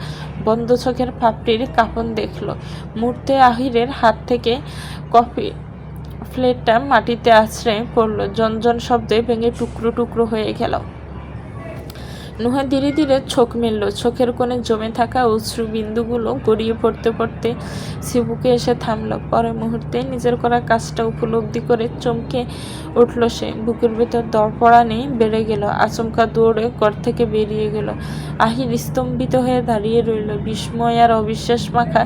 বন্ধ চোখের পাপড়ির কাঁপন দেখল। মুহূর্তে আহিরের হাত থেকে কফি প্লেটটা মাটিতে আছড়ে পড়ল, ঝনঝন শব্দে ভেঙে টুকরো টুকরো হয়ে গেল। নুহা ধীরে ধীরে চোখ মেলল, চোখের কোণে জমে থাকা অশ্রু বিন্দুগুলো গড়িয়ে পড়তে পড়তে শিবুকে এসে থামল। পরের মুহূর্তে নিজের করা কাজটা উপলব্ধি করে চমকে উঠল সে। বুকের ভেতর দরপড়ানি বেড়ে গেল, আচমকা দৌড়ে ঘর থেকে বেরিয়ে গেল। আহির স্তম্ভিত হয়ে দাঁড়িয়ে রইল, বিস্ময় আর অবিশ্বাস মাখা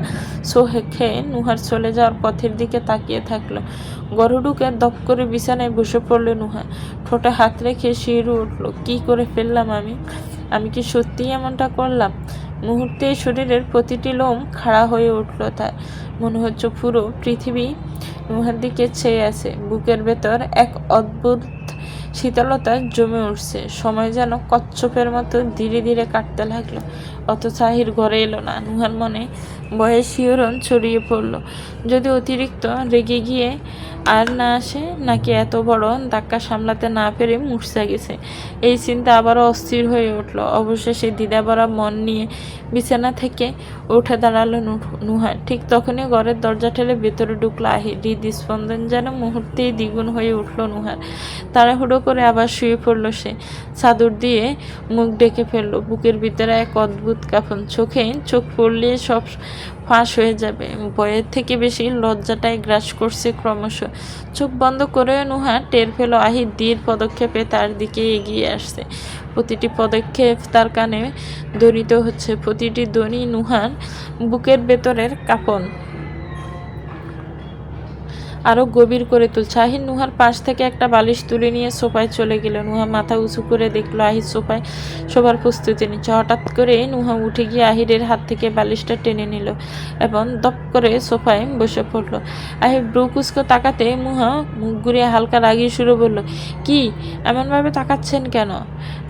চোখে নুহার চলে যাওয়ার পথের দিকে তাকিয়ে থাকলো। ঘরে ঢুকে দপ করে বিছানায় বসে পড়ল নুহা, ঠোঁটে হাত রেখে শিউরে উঠল। কি করে ফেললাম আমি কি সত্যিই এমনটা করলাম? মুহূর্তে শরীরের প্রতিটি লোম খাড়া হয়ে উঠল তার। মনে হচ্ছে পুরো পৃথিবী নুহার দিকে চেয়ে আছে। বুকের ভেতর এক অদ্ভুত শীতলতা জমে উঠছে। সময় যেন কচ্ছপের মতো ধীরে ধীরে কাটতে লাগলো। অথচ আহির ঘরে এলো না। নুহার মনে ভয়ের শিহরণ ছড়িয়ে পড়ল। যদি অতিরিক্ত রেগে গিয়ে আর না আসে, নাকি এত বড় ধাক্কা সামলাতে না পেরে মূর্ছা গেছে। এই চিন্তা আবারও অস্থির হয়ে উঠল। অবশেষে দ্বিধাভরা মন নিয়ে বিছানা থেকে উঠে দাঁড়ালো নুহা। ঠিক তখনই ঘরের দরজা ঠেলে ভেতরে ঢুকলো আহির। হৃদস্পন্দন যেন মুহূর্তেই দ্বিগুণ হয়ে উঠল নুহার। তাড়াহুড়ো করে আবার শুয়ে পড়ল সে। চাদর দিয়ে মুখ ঢেকে ফেলল। বুকের ভিতরে এক অদ্ভুত কাঁপন। চোখ পড়লে সব ফাঁস হয়ে যাবে। ভয়ের থেকে বেশি লজ্জাটাই গ্রাস করছে ক্রমশ। চোখ বন্ধ করে নুহা টের পেল আহির ধীর পদক্ষেপে তার দিকে এগিয়ে আসছে। প্রতিটি পদক্ষেপ তার কানে ধ্বনিত হচ্ছে, প্রতিটি ধ্বনি নুহার বুকের ভেতরের কাঁপন আরো গভীর করে তুলছে। আহির নুহার পাশ থেকে একটা বালিশ তুলে নিয়ে সোফায় চলে গেল। নুহা মাথা উঁচু করে দেখলো আহির সোফায় শোবার প্রস্তুতি নিচ্ছে। হঠাৎ করে নুহা উঠে গিয়ে আহিরের হাত থেকে বালিশটা টেনে নিল এবং দপ করে সোফায় বসে পড়ল। আহির ব্রু কুচকে তাকাতে নুহা মুখ ঘুরিয়ে হালকা রাগিয়ে শুরু বলল, কি এমনভাবে তাকাচ্ছেন কেন?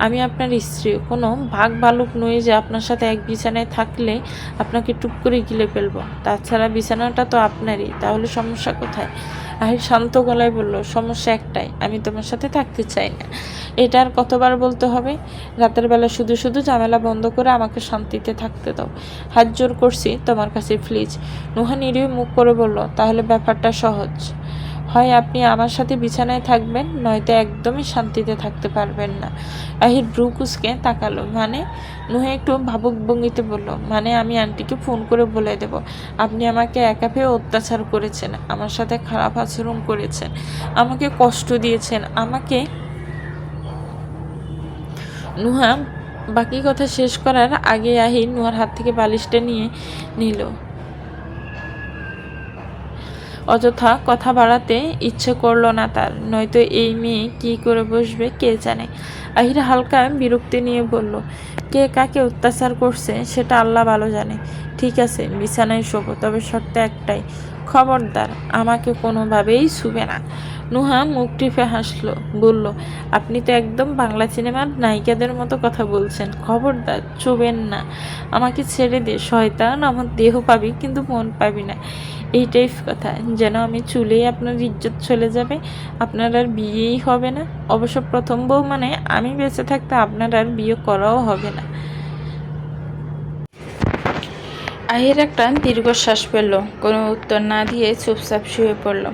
আমি আপনার স্ত্রী, কোনো ভাগ ভালুক নই যে আপনার সাথে এক বিছানায় থাকলে আপনাকে টুপ করে গিলে ফেলবো। তাছাড়া বিছানাটা তো আপনারই, তাহলে সমস্যা কোথায়? আহির শান্ত গলায় বলল, সমস্যা একটাই, আমি তোমার সাথে থাকতে চাই না। এটা আর কতবার বলতে হবে? রাতের বেলা শুধু শুধু ঝামেলা বন্ধ করে আমাকে শান্তিতে থাকতে দাও। হাত জোর করছি তোমার কাছে, প্লিজ। নুহা নিরীহ মুখ করে বলল, তাহলে ব্যাপারটা সহজ। হয় আপনি আমার সাথে বিছানায় থাকবেন, নয়তো একদমই শান্তিতে থাকতে পারবেন না। আহির ব্রু কুচকে তাকালো। মানে? নুহা একটু ভাবুক ভঙ্গিতে বলল, মানে আমি আন্টিকে ফোন করে বলে দেব আপনি আমাকে একা পেয়ে অত্যাচার করেছেন, আমার সাথে খারাপ আচরণ করেছেন, আমাকে কষ্ট দিয়েছেন, আমাকে। নুহা বাকি কথা শেষ করার আগে আহির নুহার হাত থেকে বালিশটা নিয়ে নিল। অযথা কথা বাড়াতে ইচ্ছে করলো না তার, নয়তো এই মেয়ে কি করে বসবে কে জানে। আহির হালকা বিরক্তি নিয়ে বলল, কে কাকে অত্যাচার করছে সেটা আল্লাহ ভালো জানে। ঠিক আছে, বিছানায় শোবো, তবে শর্ত একটাই, খবরদার আমাকে কোনোভাবেই ছুবে না। নুহা মুখ টিপে হাসলো, বলল, আপনি তো একদম বাংলা সিনেমার নায়িকাদের মতো কথা বলছেন। খবরদার ছুবেন না আমাকে, ছেড়ে দে শয়তান, আমার দেহ পাবি কিন্তু মন পাবি না। এইটাই কথা, যেন আমি চুলেই আপনার ইজ্জত চলে যাবে, আপনার আর বিয়েই হবে না। অবশ্য প্রথম বউ মানে আমি বেঁচে থাকতে আপনার আর বিয়ে করাও হবে না। আহির একটা দীর্ঘশ্বাস ফেলল, কোনো উত্তর না দিয়ে চুপচাপ শুয়ে পড়ল।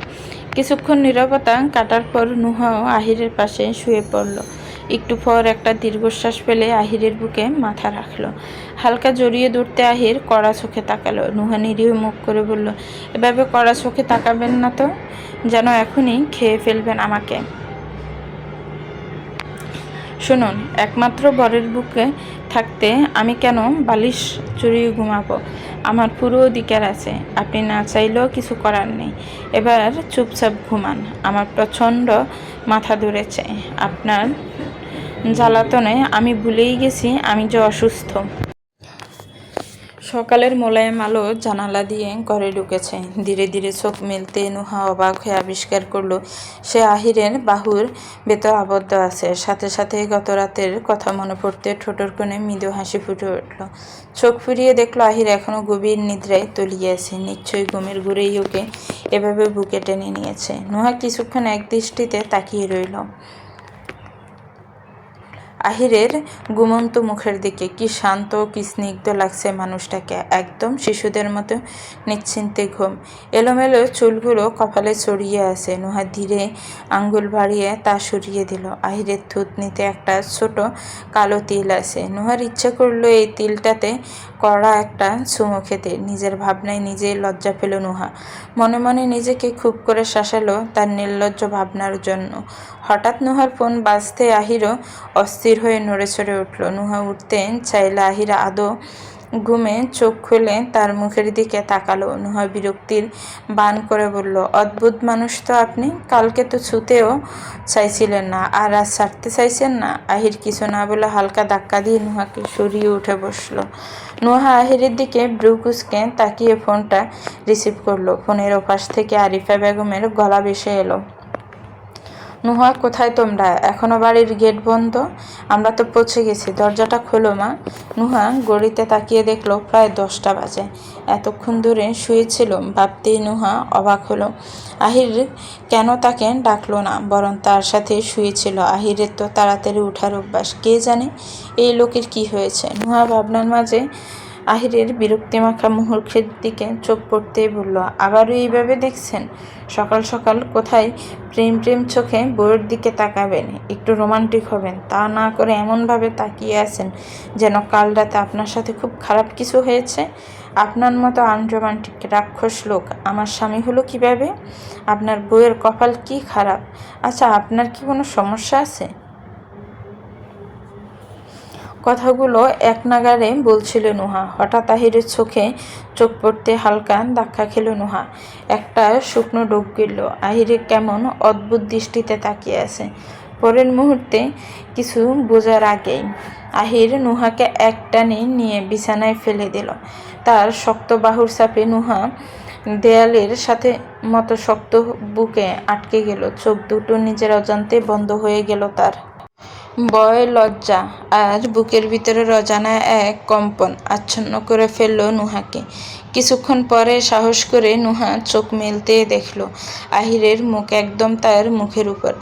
কিছুক্ষণ নীরবতা কাটার পর নুহাও আহিরের পাশে শুয়ে পড়ল। একটু পর একটা দীর্ঘশ্বাস ফেলে আহিরের বুকে মাথা রাখলো। হালকা জড়িয়ে ধরতে আহির কড়া চোখে তাকালো। নুহা নিরীহ মুখ করে বলল, এভাবে কড়া চোখে তাকাবেন না তো, যেন এখনই খেয়ে ফেলবেন আমাকে। শুনুন, একমাত্র বরের বুকে থাকতে আমি কেন বালিশ চুরিয়ে ঘুমাবো? আমার পুরো অধিকার আছে, আপনি না চাইলেও কিছু করার নেই। এবার চুপচাপ ঘুমান, আমার প্রচণ্ড মাথা ধরেছে। আপনার জ্বালাতনে আমি ভুলেই গেছি আমি যে অসুস্থ। সকালের মোলায়েম আলো জানালা দিয়ে ঘরে ঢুকেছে। ধীরে ধীরে চোখ মেলতে নুহা অবাক হয়ে আবিষ্কার করলো সে আহিরের বাহুর ভেতর আবদ্ধ আছে। সাথে সাথে গত রাতের কথা মনে পড়তে ঠোঁটের কোণে মৃদু হাসি ফুটে উঠল। চোখ ফিরিয়ে দেখলো আহির এখনো গভীর নিদ্রায় তলিয়ে আছে। নিশ্চয়ই ঘুমের ঘুরেই ওকে এভাবে বুকে টেনে নিয়েছে। নুহা কিছুক্ষণ এক দৃষ্টিতে তাকিয়ে রইল আহিরের ঘুমন্ত মুখের দিকে। কি শান্ত, কি স্নিগ্ধ লাগছে মানুষটাকে, একদম শিশুদের মতো নিশ্চিন্তে ঘুম। এলোমেলো চুলগুলো কপালে ছড়িয়ে আছে। নুহা ধীরে আঙ্গুল বাড়িয়ে তা সরিয়ে দিল। আহিরের থুতনিতে একটা ছোট কালো তিল আছে। নুহার ইচ্ছে করলো এই তিলটাতে কড়া একটা চুমো খেতে। নিজের ভাবনায় নিজেই লজ্জা পেল নুহা। মনে মনে নিজেকে খুব করে শাসালো তার নির্লজ্জ ভাবনার জন্য। হঠাৎ নুহার ফোন বাজতে আহিরও অস্থির হয়ে নড়ে চড়ে উঠল। নুহা উঠতে চাইলে আহির আদৌ ঘুমে চোখ খুলে তার মুখের দিকে তাকালো। নুহা বিরক্তির বান করে বলল, অদ্ভুত মানুষ তো আপনি। কালকে তো ছুতেও চাইছিলেন না, আর আজ ছাড়তে চাইছেন না। আহির কিছু না বলে হালকা ধাক্কা দিয়ে নুহাকে সরিয়ে উঠে বসলো। নুহা আহিরের দিকে ব্রু কুঁচকে তাকিয়ে ফোনটা রিসিভ করলো। ফোনের ওপাশ থেকে আরিফা বেগমের গলা ভেসে এলো, নুহা কোথায় তোমরা? এখনো বাড়ির গেট বন্ধ? আমরা তো পৌঁছে গেছি, দরজাটা খোলো মা। নুহা ঘড়িতে তাকিয়ে দেখলো প্রায় 10টা বাজে। এতক্ষণ ধরে শুয়েছিল ভাবতেই নুহা অবাক হলো। আহির কেন তাকে ডাকলো না, বরং তার সাথে শুয়েছিল। আহিরের তো তাড়াতাড়ি ওঠার অভ্যাস, কে জানে এই লোকের কি হয়েছে। নুহা ভাবনার মাঝে আহিরের বিরক্তিমাখা মুখের দিকে চোখ পড়তেই বলল, আবারও এইভাবে দেখছেন? সকাল সকাল কোথায় প্রেম প্রেম চোখে বউয়ের দিকে তাকাবেন, একটু রোমান্টিক হবেন, তা না করে এমনভাবে তাকিয়ে আছেন যেন কাল রাতে আপনার সাথে খুব খারাপ কিছু হয়েছে। আপনার মতো আনরোমান্টিক রাক্ষস লোক আমার স্বামী হলো কিভাবে? আপনার বউয়ের কপাল কি খারাপ? আচ্ছা, আপনার কি কোনো সমস্যা আছে? কথাগুলো এক নাগাড়ে বলছিল নুহা। হঠাৎ আহিরের চোখে চোখ পড়তে হালকা ধাক্কা খেল নুহা। একটা শুকনো ডোক গেল। আহিরে কেমন অদ্ভুত দৃষ্টিতে তাকিয়ে আছে। পরের মুহূর্তে কিছু বোঝার আগেই আহির নুহাকে একটানে নিয়ে বিছানায় ফেলে দিল। তার শক্ত বাহুর চাপে নুহা দেয়ালের সাথে মতো শক্ত বুকে আটকে গেল। চোখ দুটো নিজের অজান্তে বন্ধ হয়ে গেল তার। ভয়, লজ্জা আর বুকের ভিতরের অজানা এক কম্পন আচ্ছন্ন করে ফেলল নুহাকে। কিছুক্ষণ পরে সাহস করে নুহা চোখ মেলতে দেখল আহিরের মুখ একদম তার মুখের উপর,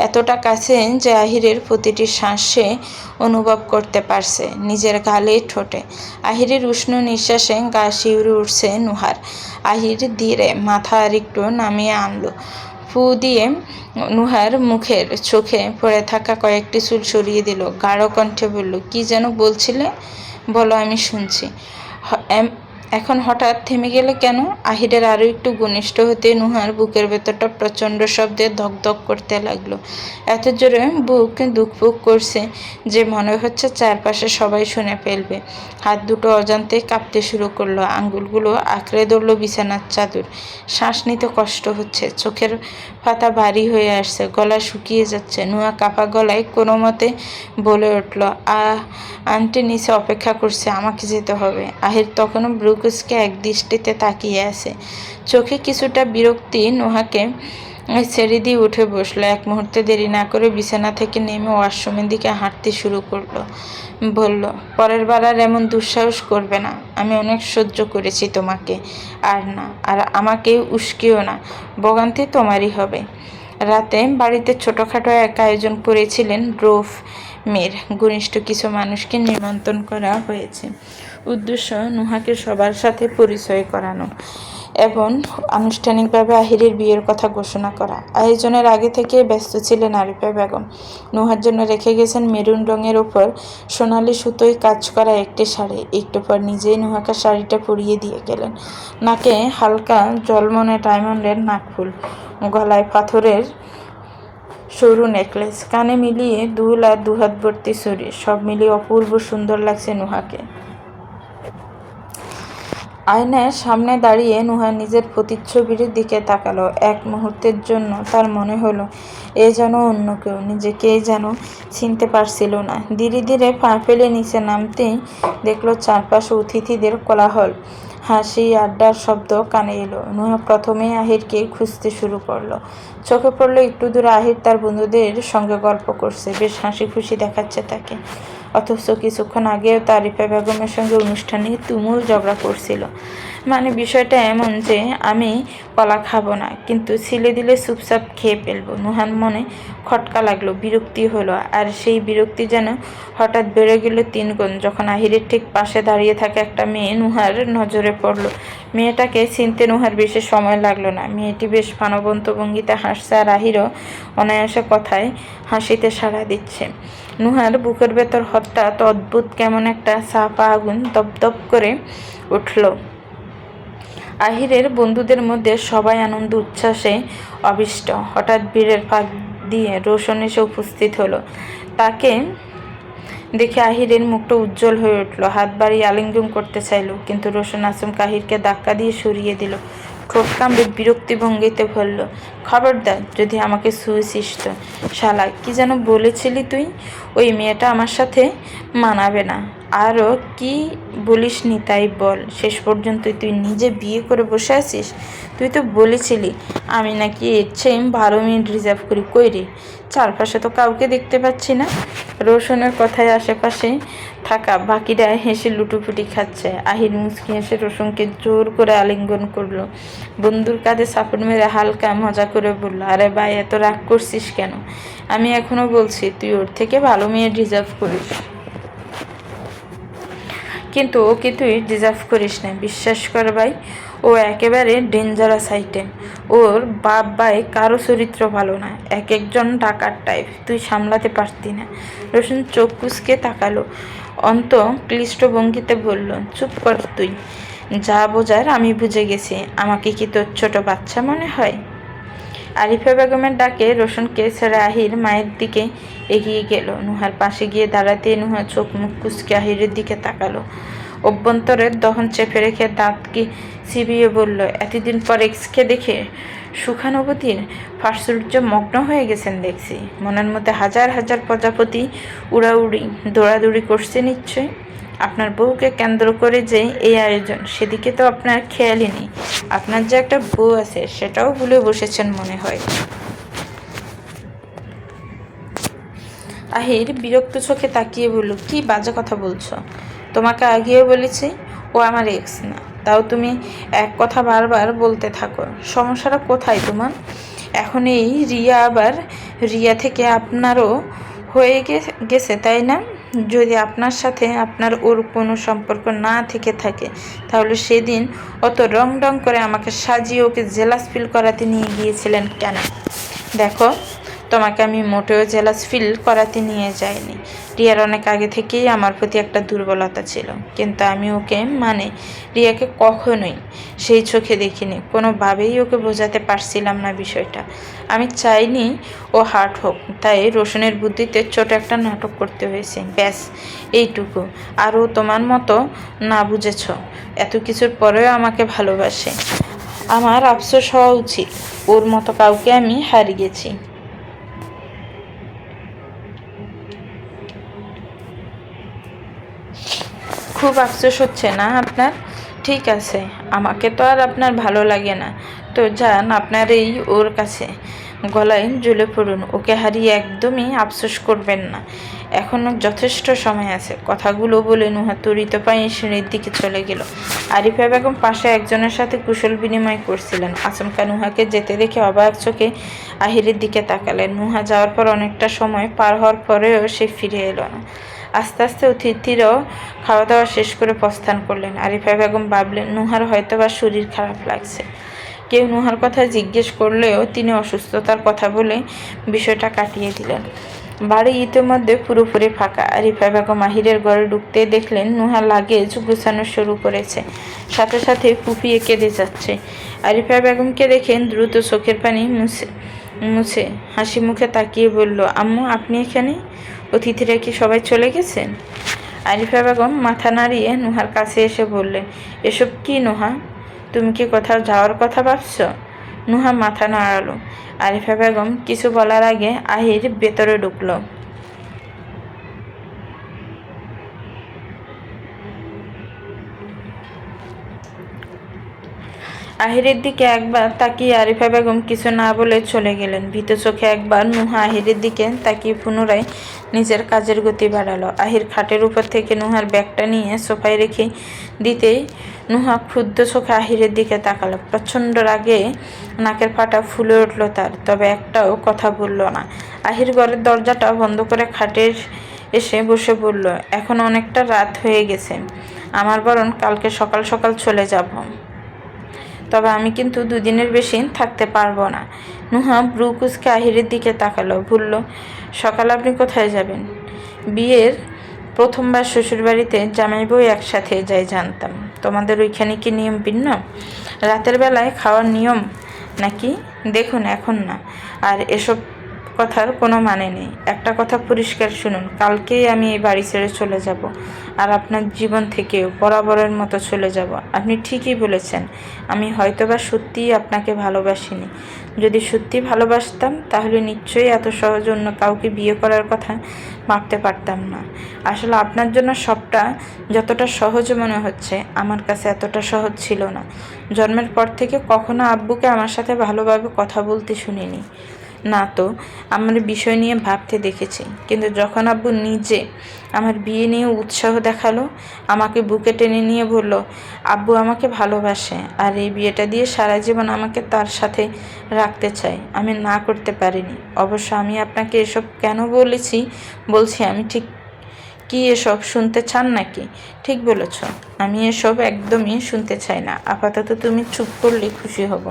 এতটা কাছে যে আহিরের প্রতিটি শ্বাস সে অনুভব করতে পারছে নিজের গালে, ঠোঁটে। আহিরের উষ্ণ নিঃশ্বাসে গা শিউরে উঠছে নুহার। আহির ধীরে মাথা আর একটু নামিয়ে আনলো। ফু দিয়ে নুহার মুখের চোখে পড়ে থাকা কয়েকটি চুল সরিয়ে দিল। গাঢ় কণ্ঠে বলল, কি যেন বলছিলে? বলো, আমি শুনছি। এখন হঠাৎ থেমে গেলে কেন? আহিরের আরও একটু ঘনিষ্ঠ হতে নুহার বুকের ভেতরটা প্রচণ্ড শব্দে ধকধক করতে লাগলো। এত জোরে বুক দুকপুক করছে যে মনে হচ্ছে চারপাশে সবাই শুনে ফেলবে। হাত দুটো অজান্তে কাঁপতে শুরু করলো। আঙ্গুলগুলো আঁকড়ে ধরলো বিছানার চাদর। শ্বাস নিতে কষ্ট হচ্ছে, চোখের পাতা ভারী হয়ে আসছে, গলা শুকিয়ে যাচ্ছে। নুহা কাঁপা গলায় কোনো মতে বলে উঠল, আন্টি নিচে অপেক্ষা করছে, আমাকে যেতে হবে। আহির তখনও ব্রুকুসকে এক দৃষ্টিতে তাকিয়ে আছে, চোখে কিছুটা বিরক্তি। নুহাকে ছেড়ে দিয়ে উঠে বসলো। এক মুহূর্তে দেরি না করে বিছানা থেকে নেমে ওয়াশরুমের দিকে হাঁটতে শুরু করলো। বলল, পরের বার আর এমন দুঃসাহস করবে না। আমি অনেক সহ্য করেছি তোমাকে, আর না, আর আমাকে উস্কিও না, ভোগান্তি তোমারই হবে। রাতে বাড়িতে ছোটোখাটো এক আয়োজন করেছিলেন রৌফ মেয়ের ঘনিষ্ঠ কিছু মানুষকে নিমন্ত্রণ করা হয়েছে। উদ্দেশ্য নুহাকে সবার সাথে পরিচয় করানো এবং আনুষ্ঠানিকভাবে আহিরের বিয়ের কথা ঘোষণা করা। আয়োজনের আগে থেকে ব্যস্ত ছিলেন আরিফা বেগম। নুহার জন্য রেখে গেছেন মেরুন রঙের ওপর সোনালি সুতোয় কাজ করা একটি শাড়ি। একটু পর নিজেই নুহাকে শাড়িটা পরিয়ে দিয়ে গেলেন। নাকে হালকা জলমনে ডায়মন্ডের নাকফুল, গলায় পাথরের সরু নেকলেস, কানে মিলিয়ে দুল আর দুহাত ভর্তি চুড়ি, সব মিলিয়ে অপূর্ব সুন্দর লাগছে নুহাকে। আয়নার সামনে দাঁড়িয়ে নুহা নিজের প্রতিচ্ছবির দিকে তাকালো। এক মুহূর্তের জন্য তার মনে হলো এ যেন অন্য কেউ, নিজেকেই যেন চিনতে পারছিল না। ধীরে ধীরে পা ফেলে নিচে নামতেই দেখলো চারপাশে অতিথিদের কোলাহল, হাসি, আড্ডার শব্দ কানে এলো। নুহা প্রথমেই আহিরকে খুঁজতে শুরু করলো। চোখে পড়লো একটু দূরে আহির তার বন্ধুদের সঙ্গে গল্প করছে, বেশ হাসি খুশি দেখাচ্ছে তাকে। অথচ কিছুক্ষণ আগেও তো আরিফা বেগমের সঙ্গে অনুষ্ঠানে তুমুল ঝগড়া করছিল। মানে বিষয়টা এমন যে আমি কলা খাবো না, কিন্তু ছিলে দিলে চুপচাপ খেয়ে ফেলবো। নুহার মনে খটকা লাগলো, বিরক্তি হলো। আর সেই বিরক্তি যেন হঠাৎ বেড়ে গেল 3 গুণ যখন আহিরের ঠিক পাশে দাঁড়িয়ে থাকা একটা মেয়ে নুহার নজরে পড়লো। মেয়েটাকে চিনতে নুহার বেশি সময় লাগলো না। মেয়েটি বেশ প্রাণবন্ত ভঙ্গিতে হাসছে, আর আহিরও অনায়াসে কথায় হাসিতে সাড়া দিচ্ছে। নুহার বুকের ভেতর হঠাৎ অদ্ভুত কেমন একটা চাপা আগুন দপদপ করে উঠল। আহিরের বন্ধুদের মধ্যে সবাই আনন্দ উচ্ছ্বাসে অবিষ্ট। হঠাৎ ভিড়ের ফাঁক দিয়ে রোশন এসে উপস্থিত হলো। তাকে দেখে আহিরের মুখটা উজ্জ্বল হয়ে উঠল। হাত বাড়িয়ে আলিঙ্গন করতে চাইল, কিন্তু রোশন আচমকা আহিরকে ধাক্কা দিয়ে সরিয়ে দিল। ঠোঁট কামড়ে বিরক্তি ভঙ্গিতে বলল, খবরদার যদি আমাকে ছুঁয়েছিস তো। শালা, কি যেন বলেছিলি তুই? ওই মেয়েটা আমার সাথে মানাবে না। আরও কি বলিসনি তাই বল। শেষ পর্যন্ত তুই নিজে বিয়ে করে বসে আছিস। তুই তো বলেছিলি আমি নাকি এর চেয়ে 12 মিনিট রিজার্ভ করি। কই রে? চারপাশে তো কাউকে দেখতে পাচ্ছি না। রোশনের কথায় আশেপাশে থাকা বাকিরা হেসে লুটোপুটি খাচ্ছে। আহির মুচকি হেসে রোশনকে জোর করে আলিঙ্গন করলো। বন্ধুর কাঁধে চাপড় মেরে হালকা মজা করে বলল, আরে ভাই, এত রাগ করছিস কেন? আমি এখনো বলছি তুই ওর থেকে ভালো মেয়ে ডিজার্ভ করিস, কিন্তু ওকে তুই ডিজার্ভ করিস না। বিশ্বাস কর ভাই, ও একেবারে ডেঞ্জারাস আইটেম। ওর বাপ ভাই কারো চরিত্র ভালো না, এক একজন ডাকাত টাইপ। তুই সামলাতে পারতি না। রোশন চোখ কুঁচকে তাকালো, অন্ত ক্লিষ্ট ভঙ্গিতে বলল, চুপ কর তুই। যা বোঝার আমি বুঝে গেছি। আমাকে কি তোর ছোট বাচ্চা মনে হয়? আরিফা বেগমের ডাকে রোশনকে ছেড়ে আহির মায়ের দিকে এগিয়ে গেল। নুহার পাশে গিয়ে দাঁড়াতে নুহা চোখ মুখ কুচকে আহিরের দিকে তাকালো। অভ্যন্তরের দহন চেপে রেখে দাঁত কি চিবিয়ে বলল, এতদিন পর এক্সকে দেখে সুখানুভূতির প্রাচুর্য মগ্ন হয়ে গেছেন দেখছি। মনের মধ্যে হাজার হাজার প্রজাপতি উড়াউড়ি দৌড়াদৌড়ি করছে নিশ্চয়। আপনার বউকে কেন্দ্র করে যে এই আয়োজন, সেদিকে তো আপনার খেয়ালই নেই। আপনার যে একটা বউ আছে সেটাও ভুলে বসেছেন মনে হয়। আহির বিরক্ত চোখে তাকিয়ে বলল, কি বাজে কথা বলছো? তোমাকে আগেও বলেছি ও আমার এক্স না, তাও তুমি এক কথা বারবার বলতে থাকো। সমস্যাটা কোথায় তোমার? এখন এই রিয়া আবার রিয়া থেকে আপনারও হয়ে গেছে, তাই না? যদি আপনার সাথে আপনার ওর কোনো সম্পর্ক না থেকে থাকে, তাহলে সেদিন অত রং ডং করে আমাকে সাজিয়ে ওকে জেলাস ফিল করাতে নিয়ে গিয়েছিলেন কেন? দেখো, তোমাকে আমি মোটেও জেলাস ফিল করাতে নিয়ে যাইনি। রিয়ার অনেক আগে থেকেই আমার প্রতি একটা দুর্বলতা ছিল, কিন্তু আমি ওকে রিয়াকে কখনোই সেই চোখে দেখিনি। কোনোভাবেই ওকে বোঝাতে পারছিলাম না বিষয়টা। আমি চাইনি ও হার্ট হোক, তাই রোশনের বুদ্ধিতে ছোট একটা নাটক করতে হয়েছে, ব্যাস এইটুকু। আর ও তোমার মতো না, বুঝেছ? এত কিছুর পরেও আমাকে ভালোবাসে। আমার আফসোস হওয়া উচিত, ওর মতো কাউকে আমি হারিয়েছি। খুব আফসোস হচ্ছে না আপনার? ঠিক আছে, আমাকে তো আর আপনার ভালো লাগে না, তো যান আপনার এই ওর কাছে, গলায় ঝুলে পড়ুন। ওকে হারিয়ে একদমই আফসোস করবেন না, এখনও যথেষ্ট সময় আছে। কথাগুলো বলে নুহা ত্বরিত পায়ে সিঁড়ির দিকে চলে গেল। আরিফা বেগম পাশে একজনের সাথে কুশল বিনিময় করছিলেন। আচমকা নুহাকে যেতে দেখে অবাক চোখে আহিরের দিকে তাকালেন। নুহা যাওয়ার পর অনেকটা সময় পার হওয়ার পরেও সে ফিরে এলো না। আস্তে আস্তে অতিথিরাও খাওয়া দাওয়া শেষ করে প্রস্থান করলেন। আরিফা বেগম ভাবলেন, নুহার হয়তো বা শরীর খারাপ লাগছে। কেউ নুহার কথা জিজ্ঞেস করলেও তিনি অসুস্থতার কথা বলে বিষয়টা কাটিয়ে দিলেন। বাড়ি ইতিমধ্যে পুরোপুরি ফাঁকা। আরিফা বেগম আহিরের ঘরে ঢুকতে দেখলেন নুহা লাগেজ গুছানো শুরু করেছে, সাথে সাথে ফুপিয়ে কেঁদে যাচ্ছে। আরিফা বেগমকে দেখেন দ্রুত চোখের পানি মুছে হাসি মুখে তাকিয়ে বলল, আম্মু, আপনি এখানে? অতিথিরা কি সবাই চলে গেছেন? আরিফা বেগম মাথা নাড়িয়ে নুহার কাছে এসে বললেন, এসব কি নুহা? তুমি কি কোথাও যাওয়ার কথা ভাবছো? নুহা মাথা নাড়ালো। আরিফা বেগম কিছু বলার আগে আহির ভেতরে ঢুকলো। আহিরের দিকে একবার তাকিয়ে আরিফা বেগম কিছু না বলে চলে গেলেন। ভীত চোখে একবার নুহা আহিরের দিকে তাকিয়ে পুনরায় নিজের কাজের গতি বাড়ালো। আহির খাটের উপর থেকে নুহার ব্যাগটা নিয়ে সোফায় রেখে দিতেই নুহা ক্ষুব্ধ চোখে আহিরের দিকে তাকালো। প্রচণ্ড রাগে নাকের ফাটা ফুলে উঠল তার, তবে একটাও কথা বলল না। আহির ঘরের দরজাটা বন্ধ করে খাটের এসে বসে বলল, এখন অনেকটা রাত হয়ে গেছে, আমার বরং কালকে সকাল সকাল চলে যাব, তবে আমি কিন্তু দুদিনের বেশি থাকতে পারবো না। নুহা ব্রু কুচকে আহিরের দিকে তাকালো, বলল, সকালে আপনি কোথায় যাবেন? বিয়ের প্রথমবার শ্বশুরবাড়িতে জামাই বউ একসাথে যাই জানতাম। তোমাদের ওইখানে কি নিয়ম ভিন্ন? রাতের বেলায় খাওয়ার নিয়ম নাকি? দেখুন, এখন না, আর এসব কথার কোনো মানে নেই। একটা কথা পরিষ্কার শুনুন, কালকেই আমি এই বাড়ি ছেড়ে চলে যাব, আর আপনার জীবন থেকেও বরাবরের মতো চলে যাব। আপনি ঠিকই বলেছেন, আমি হয়তোবা সত্যিই আপনাকে ভালোবাসিনি। যদি সত্যি ভালোবাসতাম তাহলে নিশ্চয়ই এত সহজ অন্য কাউকে বিয়ে করার কথা ভাবতে পারতাম না। আসলে আপনার জন্য সবটা যতটা সহজ মনে হচ্ছে, আমার কাছে এতটা সহজ ছিল না। জন্মের পর থেকে কখনো আব্বুকে আমার সাথে ভালোভাবে কথা বলতে শুনিনি, না তো আমার বিষয় নিয়ে ভাবতে দেখেছি। কিন্তু যখন আব্বু নিজে আমার বিয়ে নিয়ে উৎসাহ দেখালো, আমাকে বুকে টেনে নিয়ে বলল, আব্বু আমাকে ভালোবাসে আর এই বিয়েটা দিয়ে সারা জীবন আমাকে তার সাথে রাখতে চায়, আমি না করতে পারিনি। অবশ্য আমি আপনাকে এসব কেন বলছি আমি ঠিক কি এসব শুনতে চান নাকি? ঠিক বলেছ, আমি এসব একদমই শুনতে চাই না। আপাতত তুমি চুপ করলে খুশি হব।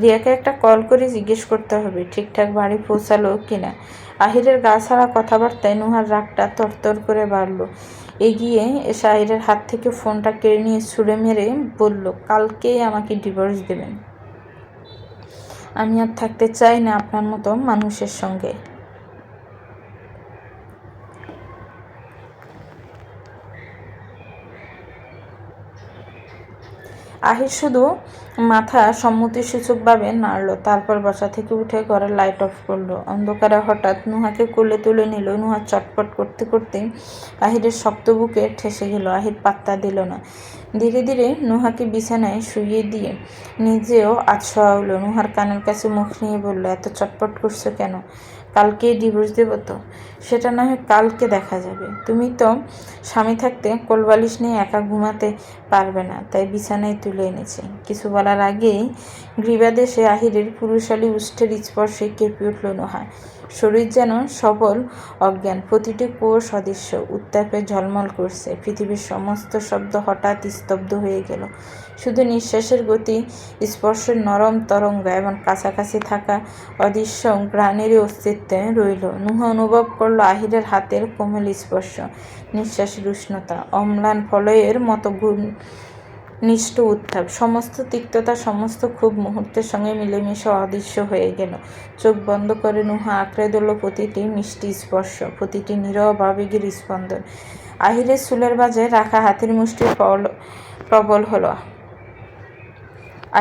রিয়াকে একটা কল করে জিজ্ঞেস করতে হবে ঠিকঠাক বাড়ি পৌঁছালো কিনা। আহিরের গা ছাড়া কথাবার্তায় নুহার রাগটা তরতর করে বাড়ল। এগিয়ে এসে আহিরের হাত থেকে ফোনটা কেড়ে নিয়ে ছুঁড়ে মেরে বলল, কালকেই আমাকে ডিভোর্স দেবেন। আমি আর থাকতে চাই না আপনার মতো মানুষের সঙ্গে। আহির শুধু মাথা সম্মতিসূচকভাবে নাড়ল, তারপর বসা থেকে উঠে ঘরের লাইট অফ করলো। অন্ধকারে হঠাৎ নুহাকে কোলে তুলে নিল। নুহা চটপট করতে করতে আহিরের শক্ত বুকে ঠেসে গেল। আহির পাত্তা দিল না। ধীরে ধীরে নুহাকে বিছানায় শুইয়ে দিয়ে নিজেও আছোয়া হলো। নুহার কানের কাছে মুখ নিয়ে বলল, এত চটপট করছো কেন? কালকে ডিভোর্স দেবো তো? সেটা না হয় কালকে দেখা যাবে। তুমি তো স্বামী থাকতে কোলবালিশ নিয়ে একা ঘুমাতে পারবে না, তাই বিছানায় তুলে এনেছি। কিছু বলার আগেই গ্রীবাদেশে আহিরের পুরুষালী উষ্ঠের স্পর্শে কেঁপে উঠল নুহা। শরীর যেন সবল অজ্ঞান, প্রতিটি কোষ অদৃশ্য উত্তাপে ঝলমল করছে। পৃথিবীর সমস্ত শব্দ হঠাৎ স্তব্ধ হয়ে গেল। শুধু নিঃশ্বাসের গতি, স্পর্শের নরম তরঙ্গ এবং কাছাকাছি থাকা অদৃশ্য ঘ্রাণেরই অস্তিত্বে রইল। নুহা অনুভব করল আহিরের হাতের কোমল স্পর্শ, নিঃশ্বাসের উষ্ণতা, অম্লান ফলয়ের মতো নিষ্ঠ উত্তাপ। সমস্ত তিক্ততা, সমস্ত ক্ষোভ মুহূর্তের সঙ্গে মিলেমিশে অদৃশ্য হয়ে গেল। চোখ বন্ধ করে নুহা আঁকড়ে ধরল প্রতিটি মিষ্টি স্পর্শ, প্রতিটি নীরব আবেগের স্পন্দন। আহিরের চুলের বাজে রাখা হাতের মুষ্টি প্রবল হলো।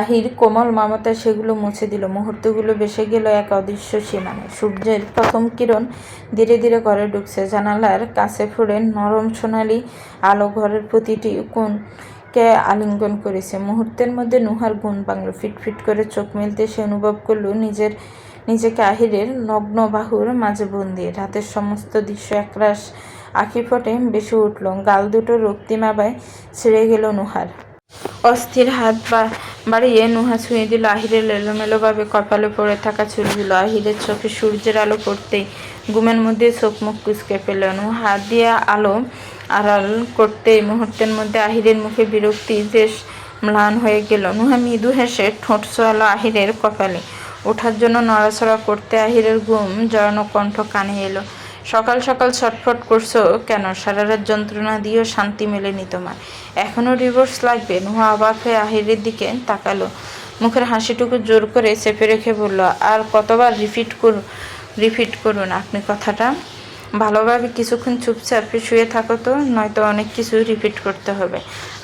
আহির কোমল মমতায় সেগুলো মুছে দিল। মুহূর্তগুলো ভেসে গেল এক অদৃশ্য সীমানায়। সূর্যের প্রথম কিরণ ধীরে ধীরে ঘরে ঢুকছে। জানালার কাছে ফুড়ে নরম সোনালি আলো ঘরের প্রতিটি কোণকে আলিঙ্গন করেছে। মুহূর্তের মধ্যে নুহার ঘুম ভাঙল। ফিটফিট করে চোখ মেলতে সে অনুভব করল নিজেকে আহিরের নগ্ন বাহুর মাঝে বন্দি। রাতের সমস্ত দৃশ্য একরাশ আঁখি ফটে বেশি উঠল। গাল দুটো রক্তিমাবায় ছেড়ে গেল নুহার। অস্থির হাত বাড়িয়ে নুহা ছুঁয়ে দিল আহিরের এলোমেলোভাবে কপালে পড়ে থাকা চুলগুলো। আহিরের চোখে সূর্যের আলো পড়তেই ঘুমের মধ্যে চোখ মুখ কুঁচকে ফেলল। নুহা হাত দিয়ে আলো আড়াল করতেই মুহূর্তের মধ্যে আহিরের মুখে বিরক্তি বেশ ম্লান হয়ে গেল। নুহা মৃদু হেসে ঠোঁট ছোঁয়ালো আহিরের কপালে। ওঠার জন্য নড়াচড়া করতে আহিরের ঘুম জড়ানো কণ্ঠ কানে এলো। সকাল সকাল ছটফট করছো কেন? সারা রাত যন্ত্রণা দিয়েও শান্তি মেলেনি তোমার, এখনও ডিভোর্স লাগবে? নুহা অবাক হয়ে আহিরের দিকে তাকালো। মুখের হাসিটুকু জোর করে চেপে রেখে বলল, আর কতবার রিপিট করুন আপনি কথাটা? ভালোভাবে কিছুক্ষণ চুপচাপ শুয়ে থাকো তো, নয়তো অনেক কিছু রিপিট করতে হবে।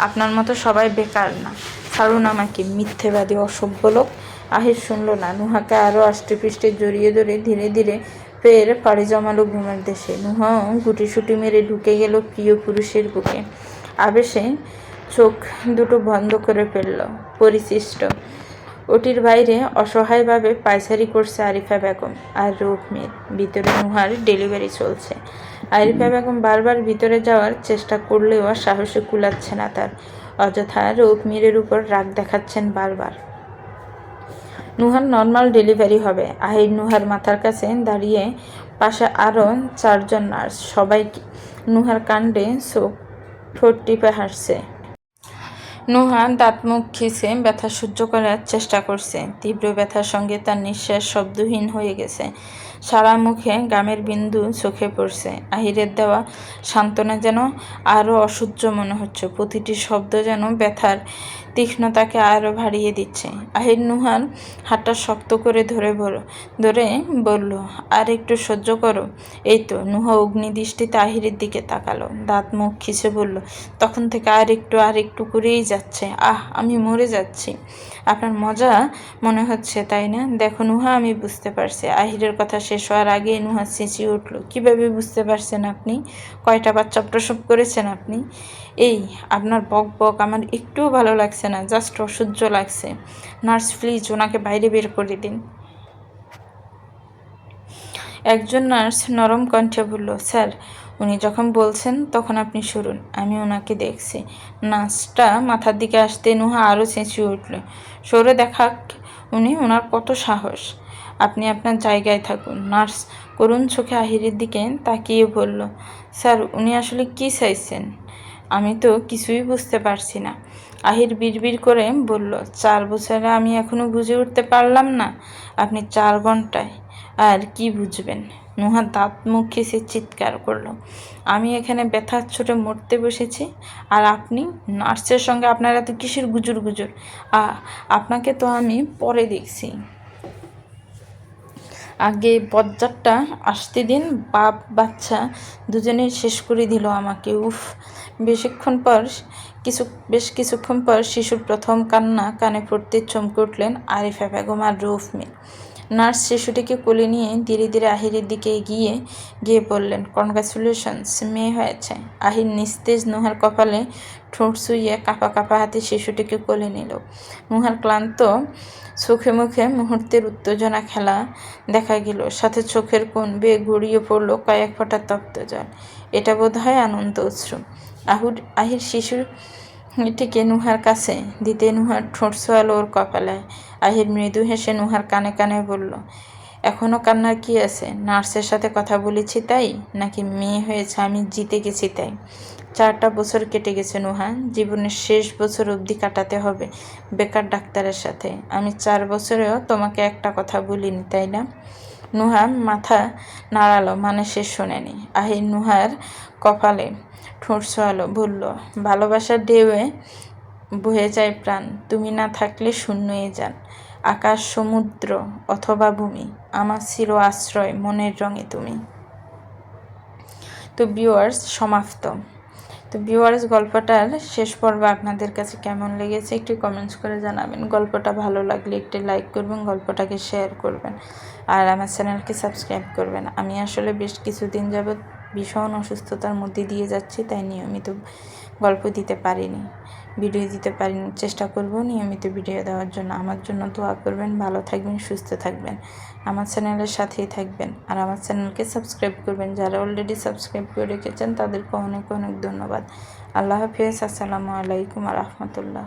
আপনার মতো সবাই বেকার না। ছাড়ুন আমাকে, মিথ্যেবাদী অসভ্য লোক। আহির শুনল না। নুহাকে আরও আষ্টেপৃষ্টে জড়িয়ে ধরে ধীরে ধীরে ফের পাড়ি জমালো ঘুমের দেশে। নুহা গুটিসুটি মেরে ঢুকে গেল প্রিয় পুরুষের বুকে। আবেশে চোখ দুটো বন্ধ করে ফেলল। পরিশিষ্ট ওটির বাইরে অসহায়ভাবে পায়চারি করছে আরিফা বেগম আর রূপ মির। ভিতরে নুহার ডেলিভারি চলছে। আরিফা বেগম বারবার ভিতরে যাওয়ার চেষ্টা করলেও সাহসে কুলাচ্ছে না তার। অযথা রূপ মিরের উপর রাগ দেখাচ্ছেন বারবার। নুহার নর্মাল ডেলিভারি হবে। আহির নুহার মাথার কাছে দাঁড়িয়ে, পাশে আরও 4 জন নার্স। সবাই নুহার কাণ্ডে চোখ ঠোঁট টিপে হাসছে। নুহা দাঁত মুখ খিসে ব্যথা সহ্য করার চেষ্টা করছে। তীব্র ব্যথার সঙ্গে তার নিঃশ্বাস শব্দহীন হয়ে গেছে। সারা মুখে গামের বিন্দু চোখে পড়ছে। আহিরের দেওয়া সান্ত্বনা যেন আরও অসহ্য মনে হচ্ছে। প্রতিটি শব্দ যেন ব্যথার তীক্ষ্ণতাকে আরও বাড়িয়ে দিচ্ছে। আহির নুহার হাতটা শক্ত করে ধরে বলল, আর একটু সহ্য করো। এই তো। নুহা অগ্নিদৃষ্টিতে আহিরের দিকে তাকালো। দাঁত মুখ খিসে বলল, তখন থেকে আর একটু করেই যাচ্ছে। আমি মরে যাচ্ছি। আপনার মজা মনে হচ্ছে, তাই না? দেখো নুহা, আমি বুঝতে পারছি। আহিরের কথা শেষ হওয়ার আগে নুহা চেঁচিয়ে উঠল, কিভাবে বুঝতে পারছেন আপনি? কয়টা বাচ্চা প্রসব করেছেন আপনি? এই আপনার বক বক আমার একটুও ভালো লাগছে না, জাস্ট অসহ্য লাগছে। নার্স প্লিজ ওনাকে বাইরে বের করে দিন। একজন নার্স নরম কণ্ঠে বলল, স্যার উনি যখন বলছেন তখন আপনি সরুন, আমি ওনাকে দেখছি। নার্সটা মাথার দিকে আসতে নুহা আরও চেঁচিয়ে উঠল, সরে দেখাক ওনার কত সাহস। আপনি আপনার জায়গায় থাকুন। নার্স করুণ চোখে আহিরের দিকে তাকিয়ে বলল, স্যার উনি আসলে কি চাইছেন? আমি তো কিছুই বুঝতে পারছি না। আহির বিড়বিড় করে বলল, 4 বছরে আমি এখনো বুঝে উঠতে পারলাম না, আপনি 4 ঘন্টায় আর কি বুঝবেন? নুহা দাঁত মুখ খিসে চিৎকার করলো, আমি এখানে ব্যথার চোটে মরতে বসেছি, আর আপনি নার্সের সঙ্গে আপনার এত কিসের গুজুর গুজুর? আপনাকে তো আমি পরে দেখছি। আগে বজ্জারটা আসতে দিন। বাপ বাচ্চা দুজনেই শেষ করে দিল আমাকে। উফ। বেশ কিছুক্ষণ পর শিশুর প্রথম কান্না কানে পড়তে চমকে উঠলেন আরিফা বেগম আর রউফ মির। নার্স শিশুটিকে কোলে নিয়ে ধীরে ধীরে আহিরের দিকে গিয়ে বললেন, কনগ্রাচুলেশনস, মেয়ে হয়েছে। আহির নিস্তেজ নুহার কপালে ঠোঁট ছুঁয়ে কাঁপা কাঁপা হাতে শিশুটিকে কোলে নিল। নুহার ক্লান্ত চোখে মুখে মুহূর্তের উত্তেজনা খেলা দেখা গেল, সাথে চোখের কোণ বেয়ে গড়িয়ে পড়ল কয়েক ফোঁটা তপ্ত জল। এটা বোধ হয় আনন্দ অশ্রু। আহির শিশুটিকে নুহার কাছে দিতে নুহার ঠোঁট ছোঁয়ালো ওর কপালে। আহির মৃদু হেসে নুহার কানে কানে বলল, এখনও কান্নার কি আছে? নার্সের সাথে কথা বলেছি তাই, নাকি মেয়ে হয়েছে আমি জিতে গেছি তাই? 4টা বছর কেটে গেছে নুহা, জীবনের শেষ বছর অবধি কাটাতে হবে বেকার ডাক্তারের সাথে। আমি 4 বছরেও তোমাকে একটা কথা বলিনি, তাই না? নুহা মাথা নাড়ালো, মানে সে শোনেনি। আহির নুহার কপালে ঠোঁট ছোঁয়ালো, বলল, ভালোবাসার ঢেউয়ে বয়ে যায় প্রাণ, তুমি না থাকলে শূন্যই যান। আকাশ, সমুদ্র অথবা ভূমি, আমার চির আশ্রয়, মনের রঙে তুমি। তো ভিউয়ার্স, সমাপ্ত। তো ভিউয়ার্স, গল্পটার শেষ পর্ব আপনাদের কাছে কেমন লেগেছে একটু কমেন্টস করে জানাবেন। গল্পটা ভালো লাগলে একটি লাইক করবেন, গল্পটাকে শেয়ার করবেন, আর আমার চ্যানেলকে সাবস্ক্রাইব করবেন। আমি আসলে বেশ কিছুদিন যাবৎ ভীষণ অসুস্থতার মধ্যে দিয়ে যাচ্ছি, তাই নিয়মিত গল্প দিতে পারিনি, ভিডিও দিতে পারিনি। চেষ্টা করব নিয়মিত ভিডিও দেওয়ার জন্য। আমার জন্য দোয়া করবেন, ভালো থাকবেন, সুস্থ থাকবেন, আমার চ্যানেলের সাথেই থাকবেন, আর আমার চ্যানেলকে সাবস্ক্রাইব করবেন। যারা অলরেডি সাবস্ক্রাইব করে রেখেছেন তাদেরকে অনেক অনেক ধন্যবাদ। আল্লাহ হাফিজ। আসসালামু আলাইকুম ওয়া রাহমাতুল্লাহ।